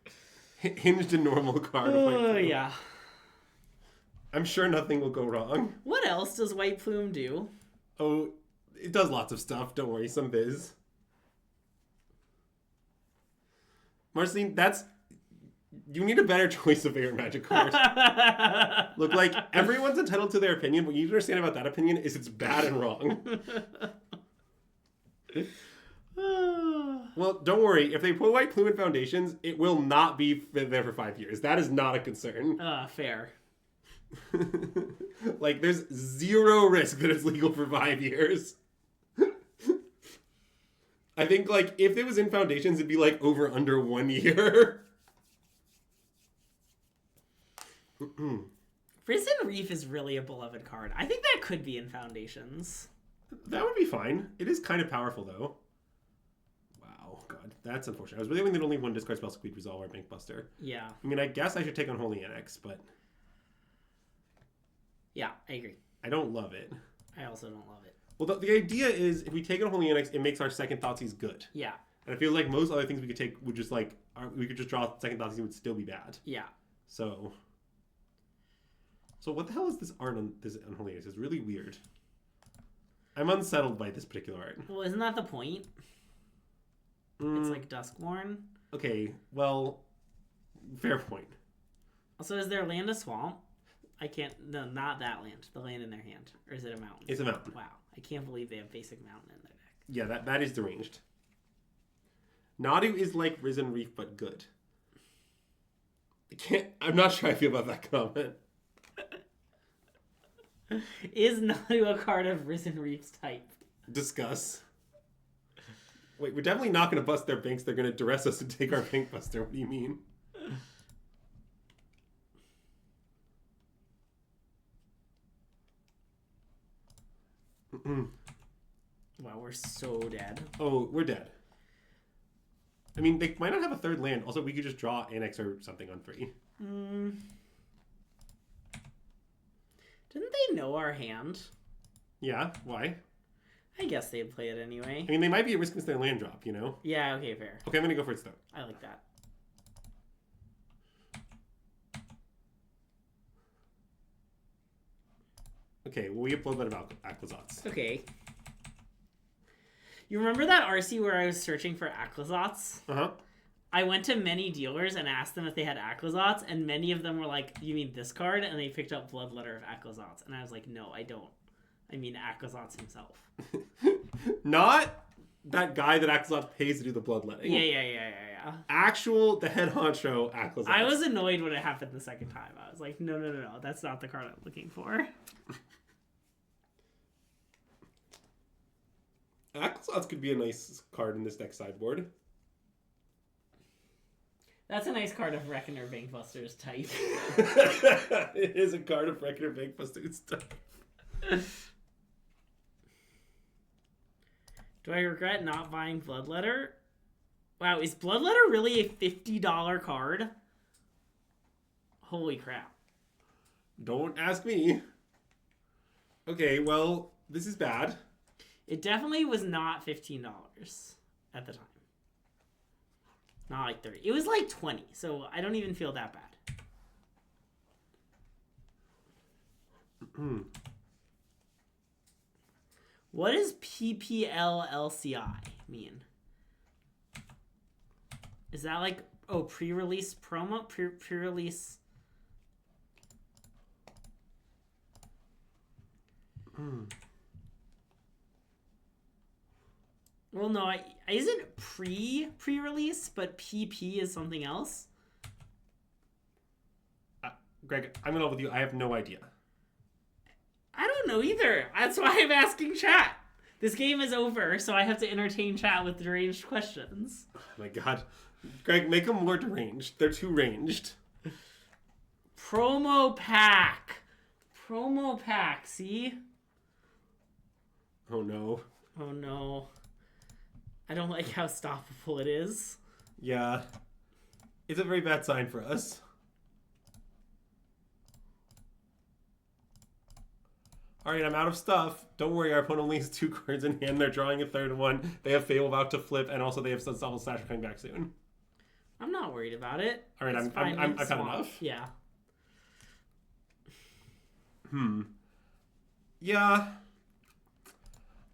Hinged and normal card. Oh, yeah. I'm sure nothing will go wrong. What else does White Plume do? Oh, it does lots of stuff. Don't worry, some biz. Marceline, you need a better choice of favorite Magic card. Look, like, everyone's entitled to their opinion, but what you need to understand about that opinion is it's bad and wrong. Well, don't worry. If they put White Plume in Foundations, it will not be there for 5 years. That is not a concern. Fair. Like, there's zero risk that it's legal for 5 years. I think, like, if it was in Foundations, it'd be, like, over under 1 year. Risen Reef is really a beloved card. I think that could be in Foundations. That would be fine. It is kind of powerful, though. Wow, God, that's unfortunate. I was really hoping that only one discard spell could resolve our Bank Buster. Yeah. I mean, I guess I should take on Holy Annex, but... Yeah, I agree. I don't love it. I also don't love it. Well, the idea is, if we take on Holy Annex, it makes our second Thoughtseize good. Yeah. And I feel like most other things we could take would just, like... we could just draw second Thoughtseize and would still be bad. Yeah. So what the hell is this art on this Unholy Annex? It's really weird. I'm unsettled by this particular art. Well, isn't that the point? It's like Duskborn. Okay, well, fair point. Also, is their land a swamp? I can't... No, not that land. The land in their hand. Or is it a mountain? It's a mountain. Wow. I can't believe they have basic mountain in their deck. Yeah, that is deranged. Nadu is like Risen Reef, but good. I'm not sure I feel about that comment. Is Nadu a card of Risen Reef's type? Discuss. Wait, we're definitely not going to bust their banks. They're going to duress us and take our Bank Buster. What do you mean? Wow, we're so dead. Oh, we're dead. I mean, they might not have a third land. Also, we could just draw Annex or something on 3. Didn't they know our hand? Yeah, why? I guess they'd play it anyway. I mean, they might be at risk against their land drop, you know? Yeah, okay, fair. Okay, I'm going to go for it though. I like that. Okay, well, we have Bloodlet of Aquazats. Okay. You remember that RC where I was searching for Aquazats? Uh-huh. I went to many dealers and asked them if they had Aquazats, and many of them were like, you mean this card? And they picked up Bloodletter of Aquazats. And I was like, no, I don't. I mean Aquazats himself. Not that guy that Aquazats pays to do the bloodletting. Yeah. Actual, the head honcho Aquazats. I was annoyed when it happened the second time. I was like, no, that's not the card I'm looking for. Aquazats could be a nice card in this deck sideboard. That's a nice card of Reckoner Bankbuster's type. It is a card of Reckoner Bankbuster's type. Do I regret not buying Bloodletter? Wow, is Bloodletter really a $50 card? Holy crap. Don't ask me. Okay, well, this is bad. It definitely was not $15 at the time. Not like 30. It was like 20, so I don't even feel that bad. What does PPLLCI mean? Is that like, pre-release promo? Pre-release... Well, no, isn't pre-release, but PP is something else? Greg, I'm in love with you. I have no idea. I don't know either. That's why I'm asking chat. This game is over, so I have to entertain chat with deranged questions. Oh my god. Greg, make them more deranged. They're too ranged. Promo pack. Promo pack, see? Oh no. Oh no. I don't like how stoppable it is. Yeah. It's a very bad sign for us. Alright, I'm out of stuff. Don't worry, our opponent only has 2 cards in hand. They're drawing a third one. They have Fable about to flip, and also they have Unstoppable Slasher coming back soon. I'm not worried about it. Alright, I've had enough. Yeah. Yeah.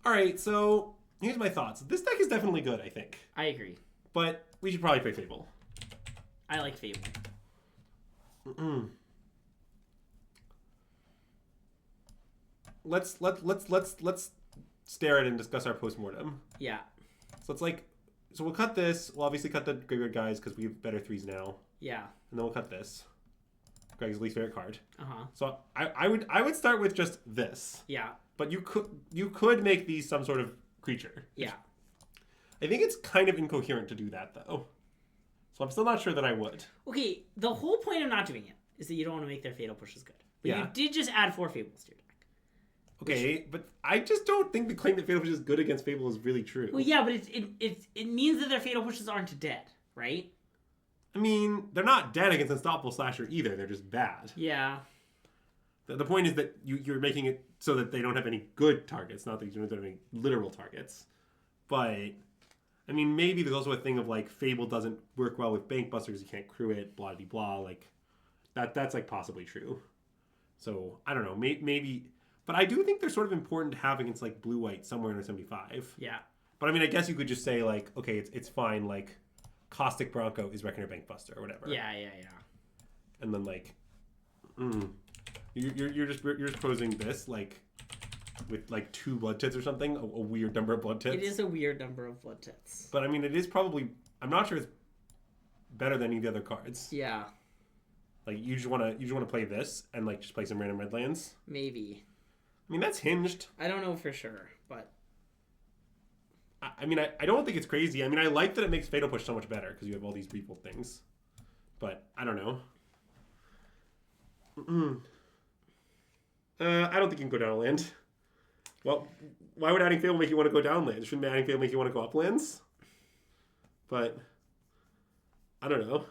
Alright, so here's my thoughts. This deck is definitely good, I think. I agree. But we should probably play Fable. I like Fable. Let's stare at it and discuss our postmortem. Yeah. So so we'll cut this. We'll obviously cut the graveyard guys because we have better 3s now. Yeah. And then we'll cut this. Greg's least favorite card. Uh-huh. So I would start with just this. Yeah. But you could make these some sort of creature. Yeah. I think it's kind of incoherent to do that though. So I'm still not sure that I would. Okay, the whole point of not doing it is that you don't want to make their fatal pushes good. But Yeah. you did just add 4 fables to your deck. Okay, but I just don't think the claim that Fatal Push is good against Fable is really true. Well, yeah, but it means that their fatal pushes aren't dead, right? I mean, they're not dead against Unstoppable Slasher either. They're just bad. Yeah. The point is that you're making it so that they don't have any good targets, not that you don't have any literal targets. But, I mean, maybe there's also a thing of, like, Fable doesn't work well with Bank Busters. You can't crew it, blah, blah, blah. Like, that's, like, possibly true. So, I don't know. Maybe... But I do think they're sort of important to have against, like, blue-white somewhere in the 75. Yeah. But, I mean, I guess you could just say, like, okay, it's fine, like, Caustic Bronco is Reckoner Bank Buster or whatever. Yeah. And then, like, you're just posing this, like, with, like, 2 blood tits or something, a weird number of blood tits. It is a weird number of blood tits. But, I mean, it is probably, I'm not sure it's better than any of the other cards. Yeah. Like, you just want to play this and, like, just play some random red lands? Maybe. I mean, that's hinged. I don't know for sure, but... I mean, I don't think it's crazy. I mean, I like that it makes Fatal Push so much better because you have all these rebuild things. But, I don't know. I don't think you can go down land. Well, why would adding Fable make you want to go down land? Shouldn't adding Fable make you want to go up lands? But, I don't know.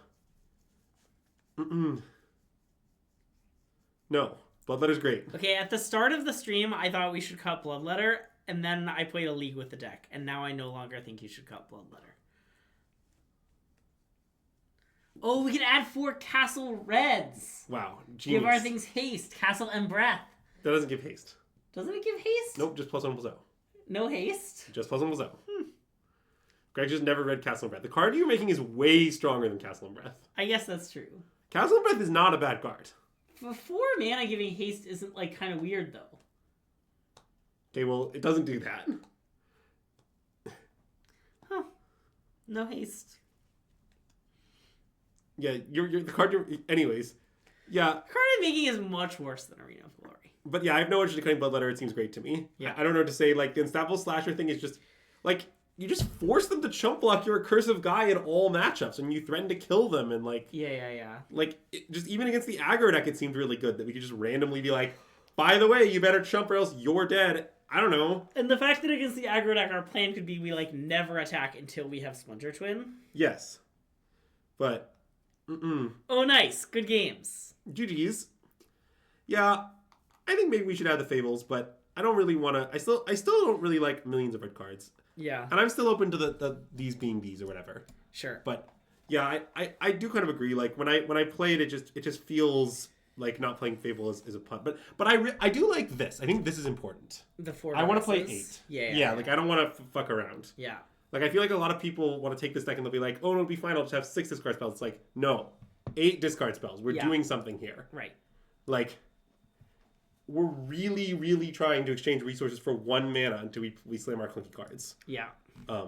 No. Bloodletter's great. Okay, at the start of the stream, I thought we should cut Bloodletter, and then I played a league with the deck, and now I no longer think you should cut Bloodletter. Oh, we can add 4 Castle Reds. Wow, genius. Give our things haste, Castle and Breath. That doesn't give haste. Doesn't it give haste? Nope, just +1 +0. No haste? Just +1 +0. Greg just never read Castle and Breath. The card you're making is way stronger than Castle and Breath. I guess that's true. Castle and Breath is not a bad card. For 4 mana giving haste isn't, like, kind of weird, though. Okay, well, it doesn't do that. Huh. No haste. Yeah, the card you're... Anyways. Yeah. The card I'm making is much worse than Arena of Glory. But yeah, I have no interest in cutting Bloodletter. It seems great to me. Yeah. I don't know what to say. Like, the Unstoppable Slasher thing is just... Like, you just force them to chump block your recursive guy in all matchups, and you threaten to kill them, and, like... Yeah. Like, just even against the aggro deck, it seemed really good that we could just randomly be like, by the way, you better chump or else you're dead. I don't know. And the fact that against the aggro deck, our plan could be we, like, never attack until we have Splinter Twin. Yes. But... Oh, nice. Good games. GG's. Yeah, I think maybe we should add the Fables, but I don't really want to... I still don't really like millions of red cards. Yeah. And I'm still open to the these being these or whatever. Sure. But yeah, I do kind of agree. Like when I play it, it just feels like not playing Fable is a punt. But I do like this. I think this is important. The 4 I want to play dresses. 8. Yeah. Like I don't want to fuck around. Yeah. Like I feel like a lot of people want to take this deck and they'll be like, oh, it'll be fine. I'll just have 6 discard spells. It's like, no, 8 discard spells. We're doing something here. Right. Like, we're really, really trying to exchange resources for 1 mana until we slam our clunky cards. Yeah.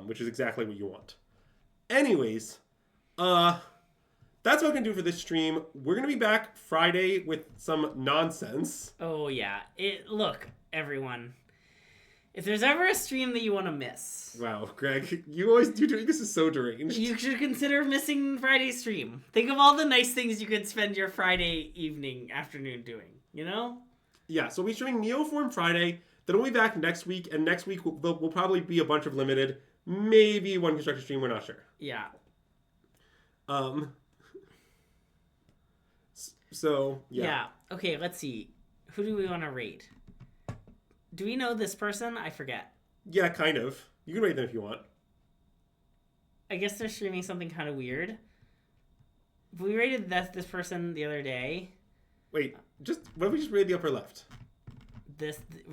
Which is exactly what you want. Anyways, that's what we're going to do for this stream. We're going to be back Friday with some nonsense. Oh, yeah. Look, everyone. If there's ever a stream that you want to miss... Wow, Greg, you always do doing this is so deranged. You should consider missing Friday's stream. Think of all the nice things you could spend your Friday evening, afternoon doing, you know? Yeah, so we'll be streaming Neoform Friday. Then we'll be back next week, and next week will probably be a bunch of limited. Maybe one constructor stream, we're not sure. Yeah. So, yeah. Yeah. Okay, let's see. Who do we want to rate? Do we know this person? I forget. Yeah, kind of. You can rate them if you want. I guess they're streaming something kind of weird. We rated this person the other day. Wait, what if we just raid the upper left?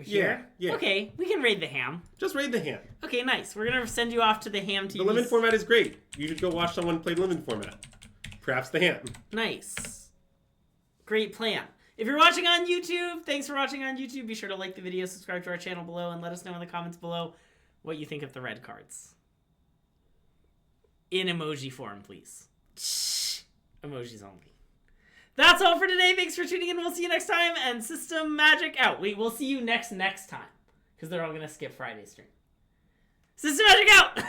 Here? Yeah. Okay, we can raid the ham. Just raid the ham. Okay, nice. We're going to send you off to the ham TV. The limit format is great. You should go watch someone play the limit format. Perhaps the ham. Nice. Great plan. If you're watching on YouTube, thanks for watching on YouTube. Be sure to like the video, subscribe to our channel below, and let us know in the comments below what you think of the red cards. In emoji form, please. Emojis only. That's all for today. Thanks for tuning in. We'll see you next time. And SystemMagic out. Wait, we'll see you next time. Because they're all going to skip Friday's stream. SystemMagic out!